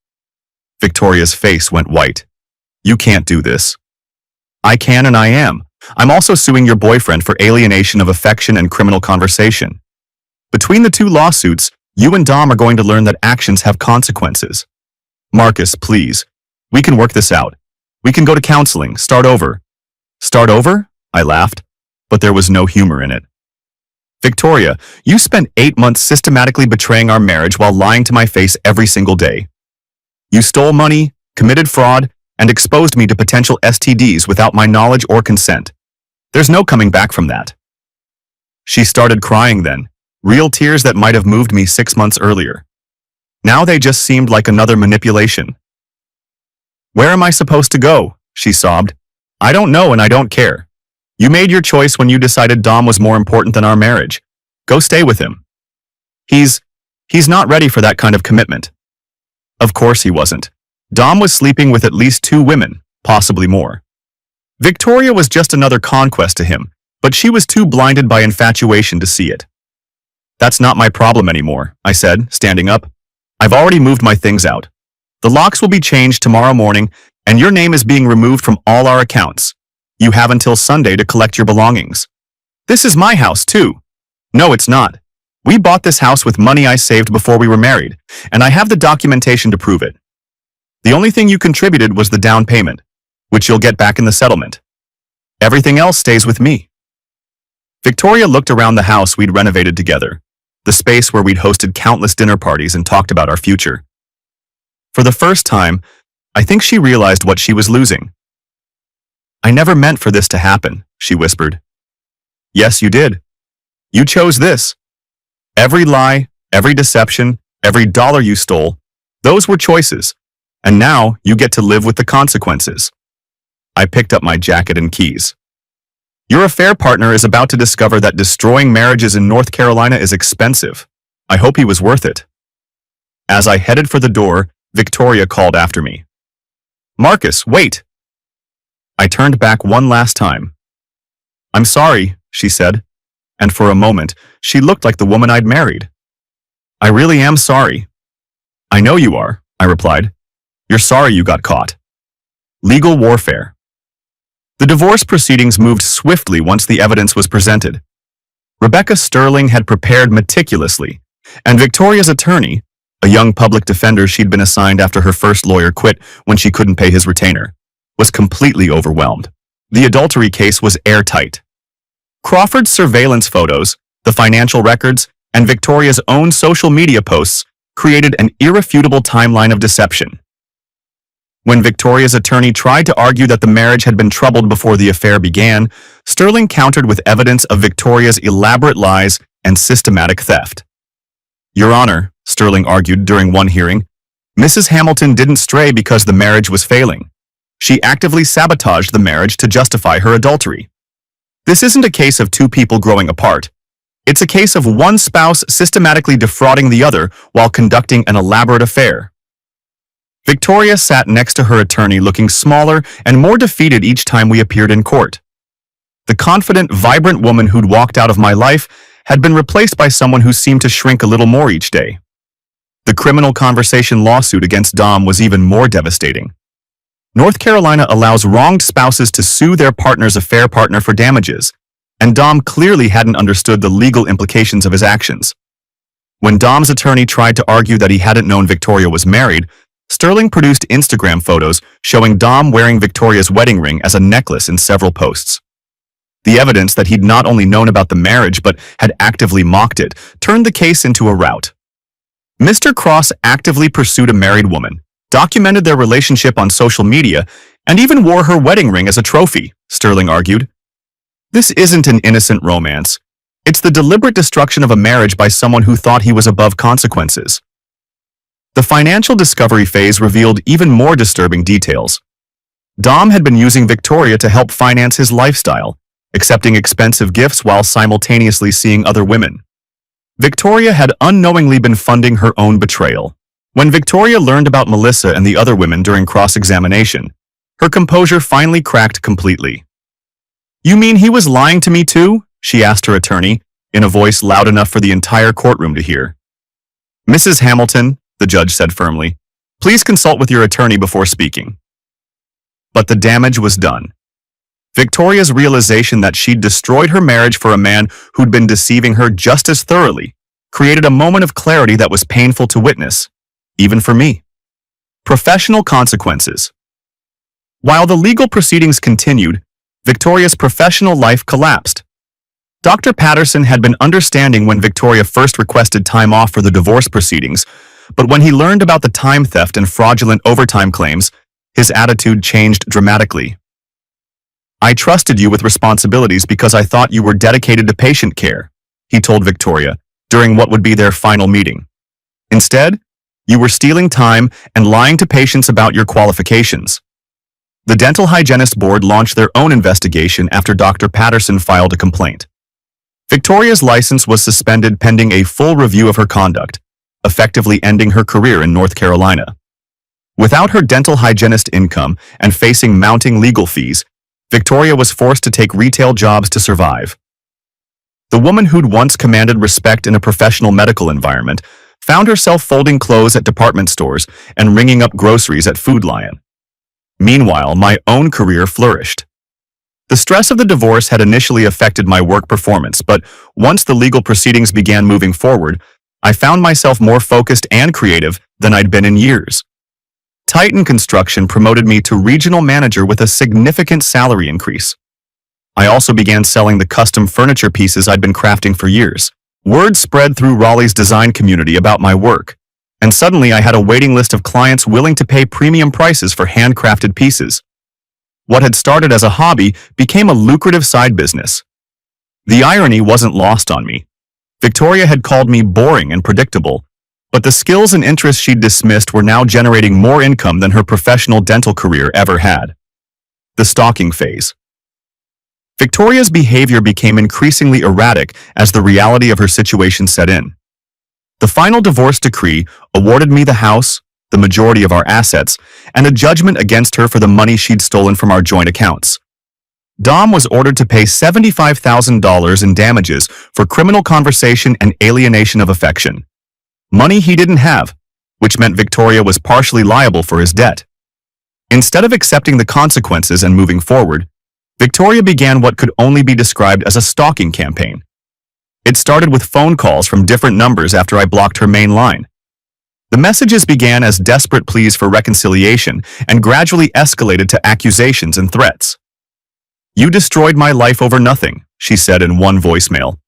Victoria's face went white. "You can't do this." "I can and I am. I'm also suing your boyfriend for alienation of affection and criminal conversation. Between the 2 lawsuits, you and Dom are going to learn that actions have consequences. Marcus, please. We can work this out. We can go to counseling, start over." "Start over?" I laughed, but there was no humor in it. "Victoria, you spent 8 months systematically betraying our marriage while lying to my face every single day. You stole money, committed fraud, and exposed me to potential STDs without my knowledge or consent. There's no coming back from that." She started crying then, real tears that might have moved me 6 months earlier. Now they just seemed like another manipulation. "Where am I supposed to go?" she sobbed. "I don't know and I don't care. You made your choice when you decided Dom was more important than our marriage. Go stay with him. He's not ready for that kind of commitment." Of course he wasn't. Dom was sleeping with at least 2 women, possibly more. Victoria was just another conquest to him, but she was too blinded by infatuation to see it. That's not my problem anymore, I said, standing up. I've already moved my things out. The locks will be changed tomorrow morning, and your name is being removed from all our accounts. You have until Sunday to collect your belongings. This is my house, too. No, it's not. We bought this house with money I saved before we were married, and I have the documentation to prove it. The only thing you contributed was the down payment, which you'll get back in the settlement. Everything else stays with me. Victoria looked around the house we'd renovated together, the space where we'd hosted countless dinner parties and talked about our future. For the first time, I think she realized what she was losing. I never meant for this to happen, she whispered. Yes, you did. You chose this. Every lie, every deception, every dollar you stole, those were choices. And now you get to live with the consequences. I picked up my jacket and keys. Your affair partner is about to discover that destroying marriages in North Carolina is expensive. I hope he was worth it. As I headed for the door, Victoria called after me. Marcus, wait! I turned back one last time. I'm sorry, she said, and for a moment, she looked like the woman I'd married. I really am sorry. I know you are, I replied. You're sorry you got caught. Legal warfare. The divorce proceedings moved swiftly once the evidence was presented. Rebecca Sterling had prepared meticulously, and Victoria's attorney, a young public defender she'd been assigned after her first lawyer quit when she couldn't pay his retainer, was completely overwhelmed. The adultery case was airtight. Crawford's surveillance photos, the financial records, and Victoria's own social media posts created an irrefutable timeline of deception. When Victoria's attorney tried to argue that the marriage had been troubled before the affair began, Sterling countered with evidence of Victoria's elaborate lies and systematic theft. Your Honor, Sterling argued during one hearing, Mrs. Hamilton didn't stray because the marriage was failing. She actively sabotaged the marriage to justify her adultery. This isn't a case of two people growing apart. It's a case of one spouse systematically defrauding the other while conducting an elaborate affair. Victoria sat next to her attorney looking smaller and more defeated each time we appeared in court. The confident, vibrant woman who'd walked out of my life had been replaced by someone who seemed to shrink a little more each day. The criminal conversation lawsuit against Dom was even more devastating. North Carolina allows wronged spouses to sue their partner's affair partner for damages, and Dom clearly hadn't understood the legal implications of his actions. When Dom's attorney tried to argue that he hadn't known Victoria was married, Sterling produced Instagram photos showing Dom wearing Victoria's wedding ring as a necklace in several posts. The evidence that he'd not only known about the marriage but had actively mocked it turned the case into a rout. Mr. Cross actively pursued a married woman, documented their relationship on social media, and even wore her wedding ring as a trophy, Sterling argued. This isn't an innocent romance. It's the deliberate destruction of a marriage by someone who thought he was above consequences. The financial discovery phase revealed even more disturbing details. Dom had been using Victoria to help finance his lifestyle, accepting expensive gifts while simultaneously seeing other women. Victoria had unknowingly been funding her own betrayal. When Victoria learned about Melissa and the other women during cross-examination, her composure finally cracked completely. You mean he was lying to me too? She asked her attorney, in a voice loud enough for the entire courtroom to hear. Mrs. Hamilton, the judge said firmly, please consult with your attorney before speaking. But the damage was done. Victoria's realization that she'd destroyed her marriage for a man who'd been deceiving her just as thoroughly created a moment of clarity that was painful to witness, even for me. Professional consequences. While the legal proceedings continued, Victoria's professional life collapsed. Dr. Patterson had been understanding when Victoria first requested time off for the divorce proceedings, but when he learned about the time theft and fraudulent overtime claims, his attitude changed dramatically. I trusted you with responsibilities because I thought you were dedicated to patient care, he told Victoria during what would be their final meeting. Instead, you were stealing time and lying to patients about your qualifications. The Dental Hygienist Board launched their own investigation after Dr. Patterson filed a complaint. Victoria's license was suspended pending a full review of her conduct, effectively ending her career in North Carolina. Without her dental hygienist income and facing mounting legal fees, Victoria was forced to take retail jobs to survive. The woman who'd once commanded respect in a professional medical environment found herself folding clothes at department stores and ringing up groceries at Food Lion. Meanwhile, my own career flourished. The stress of the divorce had initially affected my work performance, but once the legal proceedings began moving forward, I found myself more focused and creative than I'd been in years. Titan Construction promoted me to regional manager with a significant salary increase. I also began selling the custom furniture pieces I'd been crafting for years. Word spread through Raleigh's design community about my work, and suddenly I had a waiting list of clients willing to pay premium prices for handcrafted pieces. What had started as a hobby became a lucrative side business. The irony wasn't lost on me. Victoria had called me boring and predictable, but the skills and interests she'd dismissed were now generating more income than her professional dental career ever had. The stalking phase. Victoria's behavior became increasingly erratic as the reality of her situation set in. The final divorce decree awarded me the house, the majority of our assets, and a judgment against her for the money she'd stolen from our joint accounts. Dom was ordered to pay $75,000 in damages for criminal conversation and alienation of affection. Money he didn't have, which meant Victoria was partially liable for his debt. Instead of accepting the consequences and moving forward, Victoria began what could only be described as a stalking campaign. It started with phone calls from different numbers after I blocked her main line. The messages began as desperate pleas for reconciliation and gradually escalated to accusations and threats. "You destroyed my life over nothing," she said in one voicemail.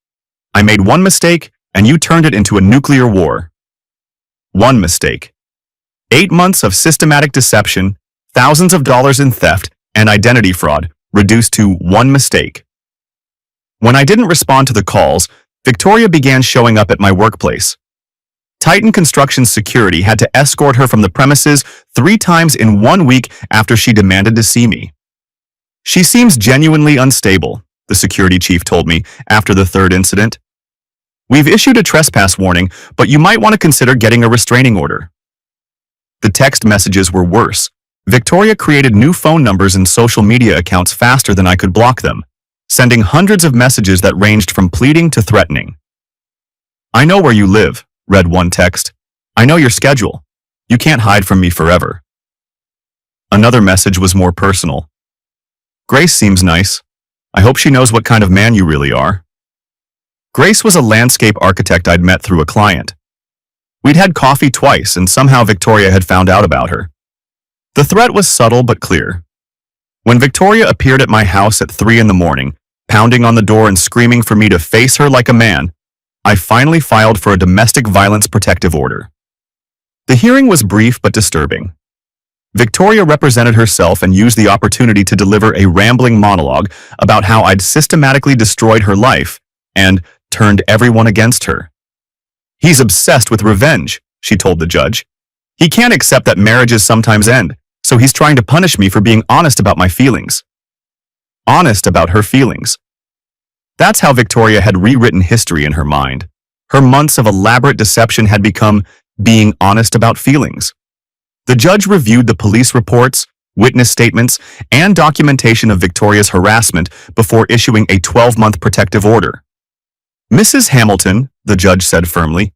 "I made one mistake, and you turned it into a nuclear war." One mistake. 8 months of systematic deception, thousands of dollars in theft, and identity fraud reduced to one mistake. When I didn't respond to the calls, Victoria began showing up at my workplace. Titan Construction's security had to escort her from the premises 3 times in 1 week after she demanded to see me. "She seems genuinely unstable," the security chief told me after the 3rd incident. "We've issued a trespass warning, but you might want to consider getting a restraining order." The text messages were worse. Victoria created new phone numbers and social media accounts faster than I could block them, sending hundreds of messages that ranged from pleading to threatening. "I know where you live," read one text. "I know your schedule. You can't hide from me forever." Another message was more personal. "Grace seems nice. I hope she knows what kind of man you really are." Grace was a landscape architect I'd met through a client. We'd had coffee twice, and somehow Victoria had found out about her. The threat was subtle but clear. When Victoria appeared at my house at 3 in the morning, pounding on the door and screaming for me to face her like a man, I finally filed for a domestic violence protective order. The hearing was brief but disturbing. Victoria represented herself and used the opportunity to deliver a rambling monologue about how I'd systematically destroyed her life and turned everyone against her. "He's obsessed with revenge," she told the judge. "He can't accept that marriages sometimes end, so he's trying to punish me for being honest about my feelings." Honest about her feelings. That's how Victoria had rewritten history in her mind. Her months of elaborate deception had become being honest about feelings. The judge reviewed the police reports, witness statements, and documentation of Victoria's harassment before issuing a 12-month protective order. "Mrs. Hamilton," the judge said firmly,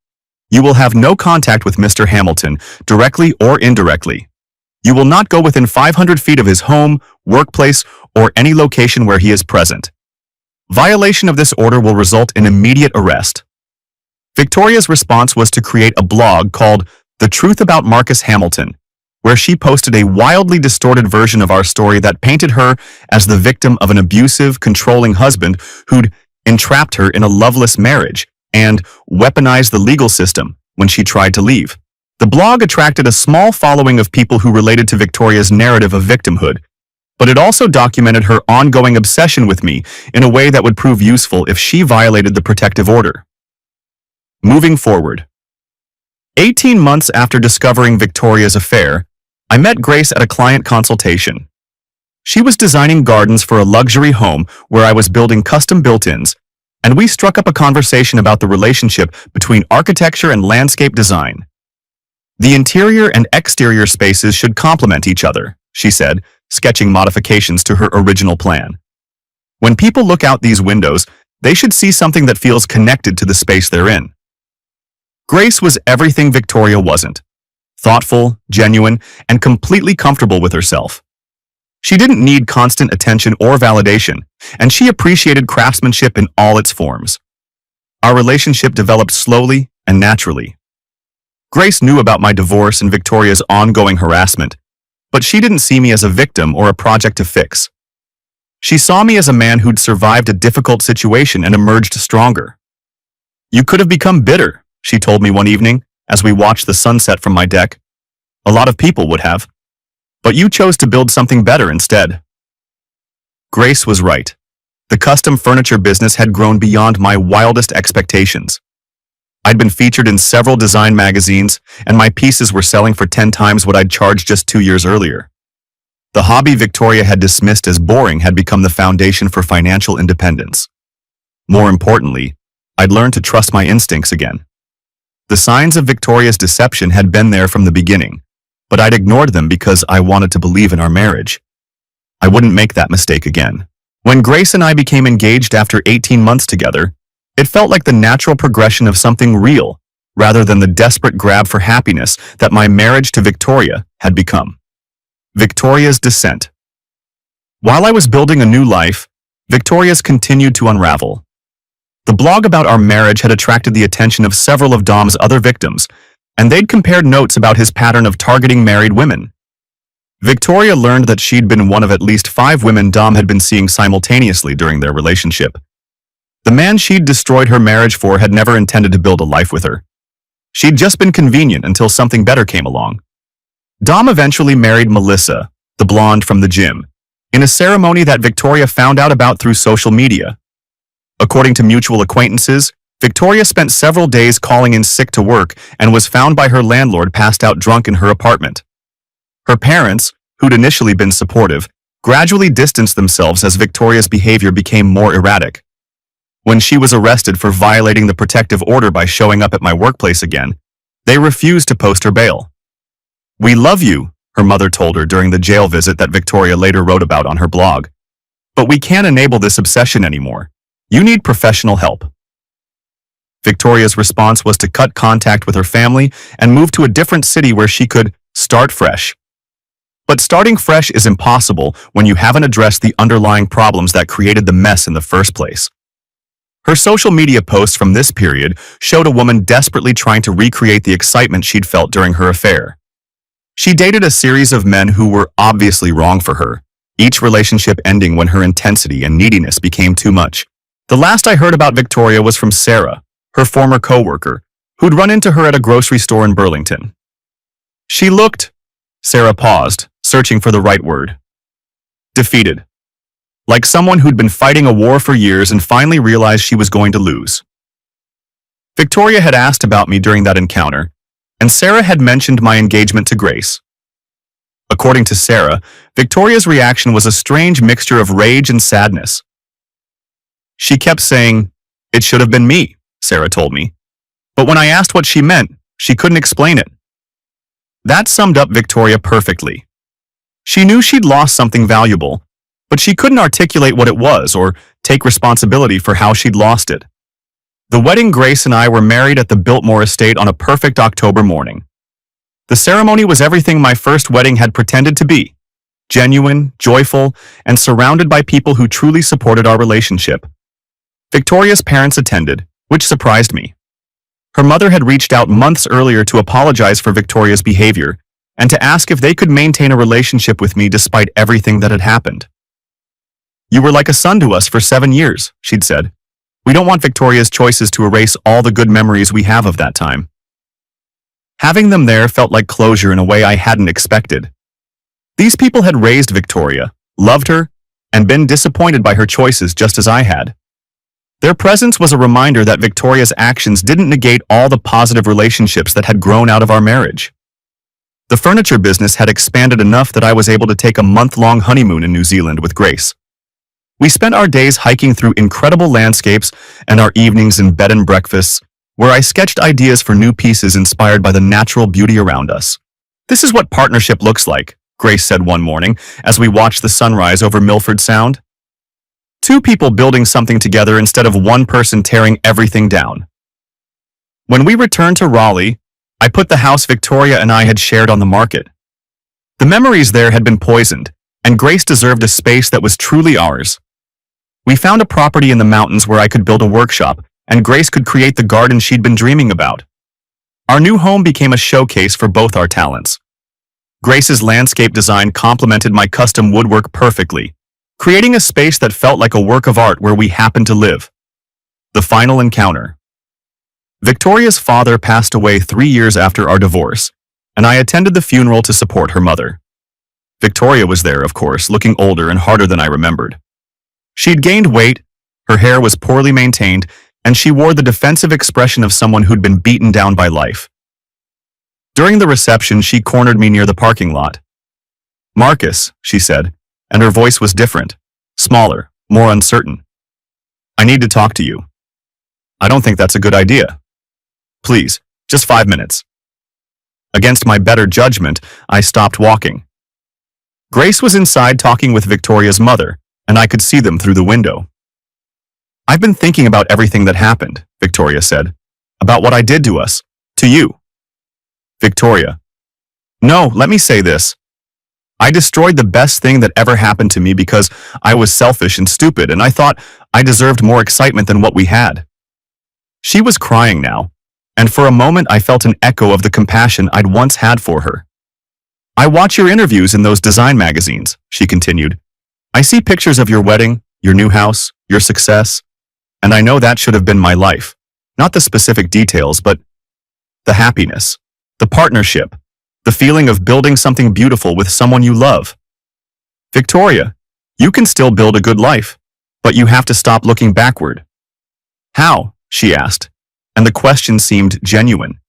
"you will have no contact with Mr. Hamilton, directly or indirectly. You will not go within 500 feet of his home, workplace, or any location where he is present. Violation of this order will result in immediate arrest." Victoria's response was to create a blog called The Truth About Marcus Hamilton, where she posted a wildly distorted version of our story that painted her as the victim of an abusive, controlling husband who'd entrapped her in a loveless marriage and weaponized the legal system when she tried to leave. The blog attracted a small following of people who related to Victoria's narrative of victimhood, but it also documented her ongoing obsession with me in a way that would prove useful if she violated the protective order. Moving forward. 18 months after discovering Victoria's affair, I met Grace at a client consultation. She was designing gardens for a luxury home where I was building custom built-ins, and we struck up a conversation about the relationship between architecture and landscape design. "The interior and exterior spaces should complement each other," she said, sketching modifications to her original plan. "When people look out these windows, They should see something that feels connected to the space they're in. Grace was everything Victoria wasn't. Thoughtful, genuine, and completely comfortable with herself. She didn't need constant attention or validation, and she appreciated craftsmanship in all its forms. Our relationship developed slowly and naturally. Grace knew about my divorce and Victoria's ongoing harassment, but she didn't see me as a victim or a project to fix. She saw me as a man who'd survived a difficult situation and emerged stronger. "You could have become bitter," she told me one evening as we watched the sunset from my deck. "A lot of people would have. But you chose to build something better instead." Grace was right. The custom furniture business had grown beyond my wildest expectations. I'd been featured in several design magazines, and my pieces were selling for 10 times what I'd charged just 2 years earlier. The hobby Victoria had dismissed as boring had become the foundation for financial independence. More importantly, I'd learned to trust my instincts again. The signs of Victoria's deception had been there from the beginning, but I'd ignored them because I wanted to believe in our marriage. I wouldn't make that mistake again. When Grace and I became engaged after 18 months together, it felt like the natural progression of something real, rather than the desperate grab for happiness that my marriage to Victoria had become. Victoria's descent. While I was building a new life, Victoria's continued to unravel. The blog about our marriage had attracted the attention of several of Dom's other victims, and they'd compared notes about his pattern of targeting married women. Victoria learned that she'd been one of at least 5 women Dom had been seeing simultaneously during their relationship. The man she'd destroyed her marriage for had never intended to build a life with her. She'd just been convenient until something better came along. Dom eventually married Melissa, the blonde from the gym, in a ceremony that Victoria found out about through social media. According to mutual acquaintances, Victoria spent several days calling in sick to work and was found by her landlord passed out drunk in her apartment. Her parents, who'd initially been supportive, gradually distanced themselves as Victoria's behavior became more erratic. When she was arrested for violating the protective order by showing up at my workplace again, they refused to post her bail. "We love you," her mother told her during the jail visit that Victoria later wrote about on her blog. "But we can't enable this obsession anymore. You need professional help." Victoria's response was to cut contact with her family and move to a different city where she could start fresh. But starting fresh is impossible when you haven't addressed the underlying problems that created the mess in the first place. Her social media posts from this period showed a woman desperately trying to recreate the excitement she'd felt during her affair. She dated a series of men who were obviously wrong for her, each relationship ending when her intensity and neediness became too much. The last I heard about Victoria was from Sarah, her former co-worker, who'd run into her at a grocery store in Burlington. She looked, Sarah paused, searching for the right word. Defeated. Like someone who'd been fighting a war for years and finally realized she was going to lose. Victoria had asked about me during that encounter, and Sarah had mentioned my engagement to Grace. According to Sarah, Victoria's reaction was a strange mixture of rage and sadness. She kept saying, "It should have been me," Sarah told me. But when I asked what she meant, she couldn't explain it. That summed up Victoria perfectly. She knew she'd lost something valuable, but she couldn't articulate what it was or take responsibility for how she'd lost it. The wedding Grace and I were married at the Biltmore estate on a perfect October morning. The ceremony was everything my first wedding had pretended to be: genuine, joyful, and surrounded by people who truly supported our relationship. Victoria's parents attended, which surprised me. Her mother had reached out months earlier to apologize for Victoria's behavior and to ask if they could maintain a relationship with me despite everything that had happened. "You were like a son to us for 7 years," she'd said. "We don't want Victoria's choices to erase all the good memories we have of that time." Having them there felt like closure in a way I hadn't expected. These people had raised Victoria, loved her, and been disappointed by her choices just as I had. Their presence was a reminder that Victoria's actions didn't negate all the positive relationships that had grown out of our marriage. The furniture business had expanded enough that I was able to take a month-long honeymoon in New Zealand with Grace. We spent our days hiking through incredible landscapes and our evenings in bed and breakfasts, where I sketched ideas for new pieces inspired by the natural beauty around us. "This is what partnership looks like," Grace said one morning as we watched the sunrise over Milford Sound. Two people building something together instead of one person tearing everything down. When we returned to Raleigh, I put the house Victoria and I had shared on the market. The memories there had been poisoned, and Grace deserved a space that was truly ours. We found a property in the mountains where I could build a workshop, and Grace could create the garden she'd been dreaming about. Our new home became a showcase for both our talents. Grace's landscape design complemented my custom woodwork perfectly, creating a space that felt like a work of art where we happened to live. The final encounter. Victoria's father passed away 3 years after our divorce, and I attended the funeral to support her mother. Victoria was there, of course, looking older and harder than I remembered. She'd gained weight, her hair was poorly maintained, and she wore the defensive expression of someone who'd been beaten down by life. During the reception, she cornered me near the parking lot. "Marcus," she said, and her voice was different, smaller, more uncertain. "I need to talk to you." "I don't think that's a good idea." "Please, just 5 minutes." Against my better judgment, I stopped walking. Grace was inside talking with Victoria's mother, and I could see them through the window. "I've been thinking about everything that happened," Victoria said. "About what I did to us. To you." Victoria. "No, let me say this. I destroyed the best thing that ever happened to me because I was selfish and stupid, and I thought I deserved more excitement than what we had." She was crying now, and for a moment I felt an echo of the compassion I'd once had for her. "I watch your interviews in those design magazines," she continued. "I see pictures of your wedding, your new house, your success, and I know that should have been my life. Not the specific details, but the happiness, the partnership, the feeling of building something beautiful with someone you love. Victoria, you can still build a good life, but you have to stop looking backward." "How?" she asked, and the question seemed genuine.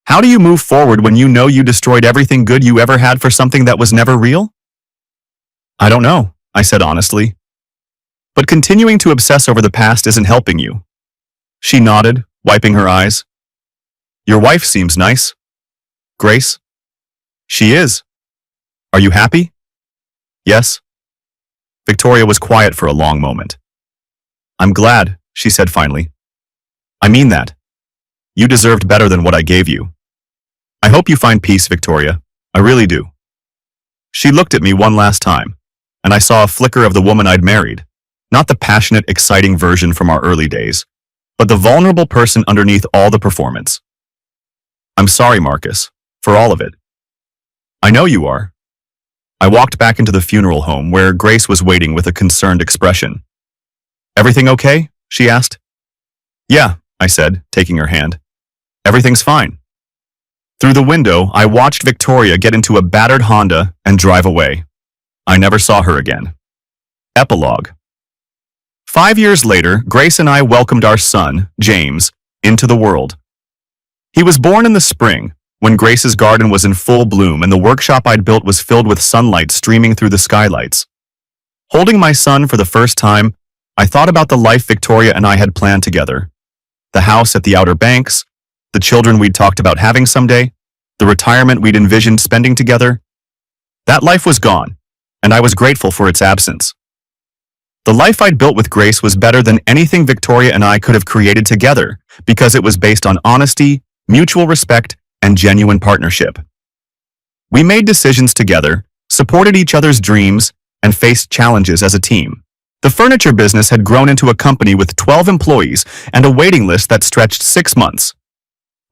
"How do you move forward when you know you destroyed everything good you ever had for something that was never real?" "I don't know," I said honestly. "But continuing to obsess over the past isn't helping you." She nodded, wiping her eyes. "Your wife seems nice." "Grace?" "She is." "Are you happy?" "Yes." Victoria was quiet for a long moment. "I'm glad," she said finally. "I mean that. You deserved better than what I gave you. I hope you find peace, Victoria. I really do." She looked at me one last time, and I saw a flicker of the woman I'd married, not the passionate, exciting version from our early days, but the vulnerable person underneath all the performance. "I'm sorry, Marcus, for all of it." "I know you are." I walked back into the funeral home where Grace was waiting with a concerned expression. "Everything okay?" she asked. "Yeah," I said, taking her hand. "Everything's fine." Through the window, I watched Victoria get into a battered Honda and drive away. I never saw her again. Epilogue. 5 years later, Grace and I welcomed our son, James, into the world. He was born in the spring, when Grace's garden was in full bloom and the workshop I'd built was filled with sunlight streaming through the skylights. Holding my son for the first time, I thought about the life Victoria and I had planned together. The house at the Outer Banks, the children we'd talked about having someday, the retirement we'd envisioned spending together. That life was gone, and I was grateful for its absence. The life I'd built with Grace was better than anything Victoria and I could have created together because it was based on honesty, mutual respect, and genuine partnership. We made decisions together, supported each other's dreams, and faced challenges as a team. The furniture business had grown into a company with 12 employees and a waiting list that stretched 6 months.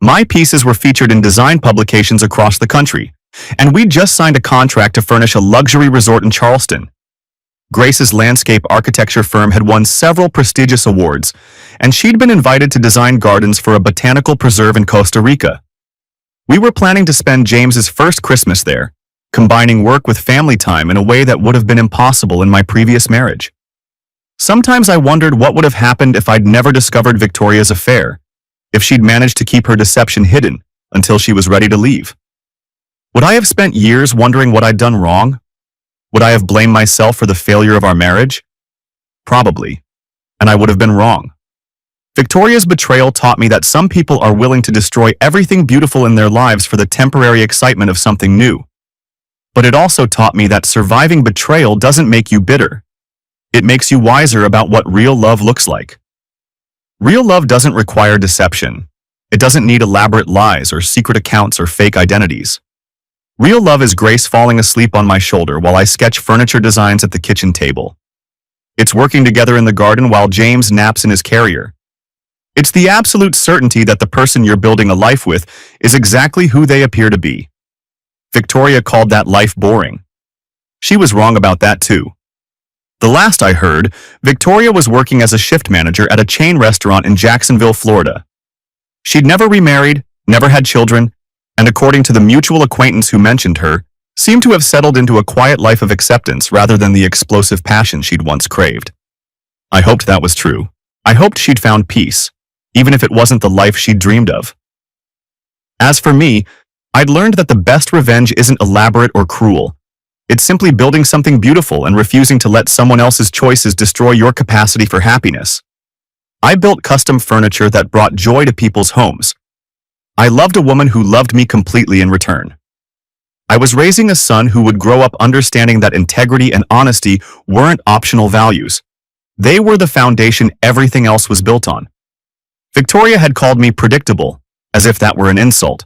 My pieces were featured in design publications across the country, and we'd just signed a contract to furnish a luxury resort in Charleston. Grace's landscape architecture firm had won several prestigious awards, and she'd been invited to design gardens for a botanical preserve in Costa Rica. We were planning to spend James's first Christmas there, combining work with family time in a way that would have been impossible in my previous marriage. Sometimes I wondered what would have happened if I'd never discovered Victoria's affair, if she'd managed to keep her deception hidden until she was ready to leave. Would I have spent years wondering what I'd done wrong? Would I have blamed myself for the failure of our marriage? Probably, and I would have been wrong. Victoria's betrayal taught me that some people are willing to destroy everything beautiful in their lives for the temporary excitement of something new. But it also taught me that surviving betrayal doesn't make you bitter. It makes you wiser about what real love looks like. Real love doesn't require deception. It doesn't need elaborate lies or secret accounts or fake identities. Real love is Grace falling asleep on my shoulder while I sketch furniture designs at the kitchen table. It's working together in the garden while James naps in his carrier. It's the absolute certainty that the person you're building a life with is exactly who they appear to be. Victoria called that life boring. She was wrong about that too. The last I heard, Victoria was working as a shift manager at a chain restaurant in Jacksonville, Florida. She'd never remarried, never had children, and according to the mutual acquaintance who mentioned her, seemed to have settled into a quiet life of acceptance rather than the explosive passion she'd once craved. I hoped that was true. I hoped she'd found peace, even if it wasn't the life she'd dreamed of. As for me, I'd learned that the best revenge isn't elaborate or cruel. It's simply building something beautiful and refusing to let someone else's choices destroy your capacity for happiness. I built custom furniture that brought joy to people's homes. I loved a woman who loved me completely in return. I was raising a son who would grow up understanding that integrity and honesty weren't optional values. They were the foundation everything else was built on. Victoria had called me predictable, as if that were an insult.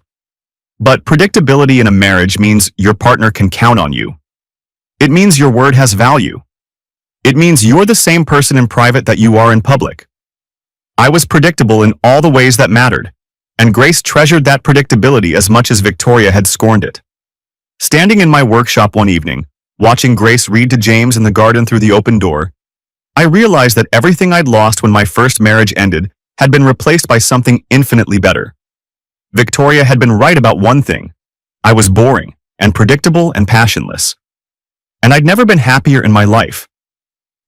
But predictability in a marriage means your partner can count on you. It means your word has value. It means you're the same person in private that you are in public. I was predictable in all the ways that mattered, and Grace treasured that predictability as much as Victoria had scorned it. Standing in my workshop one evening, watching Grace read to James in the garden through the open door, I realized that everything I'd lost when my first marriage ended had been replaced by something infinitely better. Victoria had been right about one thing. I was boring and predictable and passionless. And I'd never been happier in my life.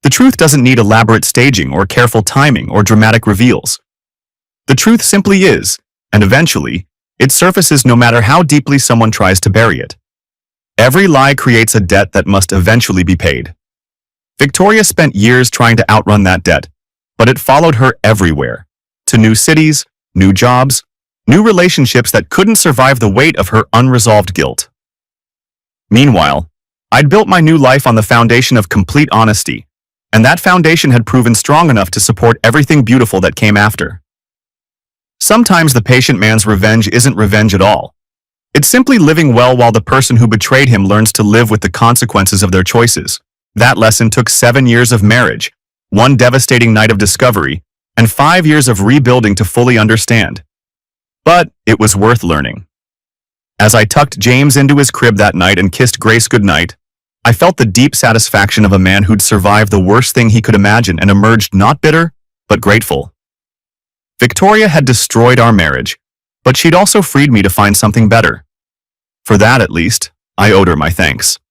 The truth doesn't need elaborate staging or careful timing or dramatic reveals. The truth simply is, and eventually, it surfaces no matter how deeply someone tries to bury it. Every lie creates a debt that must eventually be paid. Victoria spent years trying to outrun that debt, but it followed her everywhere, to new cities, new jobs, new relationships that couldn't survive the weight of her unresolved guilt. Meanwhile, I'd built my new life on the foundation of complete honesty, and that foundation had proven strong enough to support everything beautiful that came after. Sometimes the patient man's revenge isn't revenge at all. It's simply living well while the person who betrayed him learns to live with the consequences of their choices. That lesson took 7 years of marriage, 1 devastating night of discovery, and 5 years of rebuilding to fully understand. But it was worth learning. As I tucked James into his crib that night and kissed Grace goodnight, I felt the deep satisfaction of a man who'd survived the worst thing he could imagine and emerged not bitter, but grateful. Victoria had destroyed our marriage, but she'd also freed me to find something better. For that, at least, I owed her my thanks.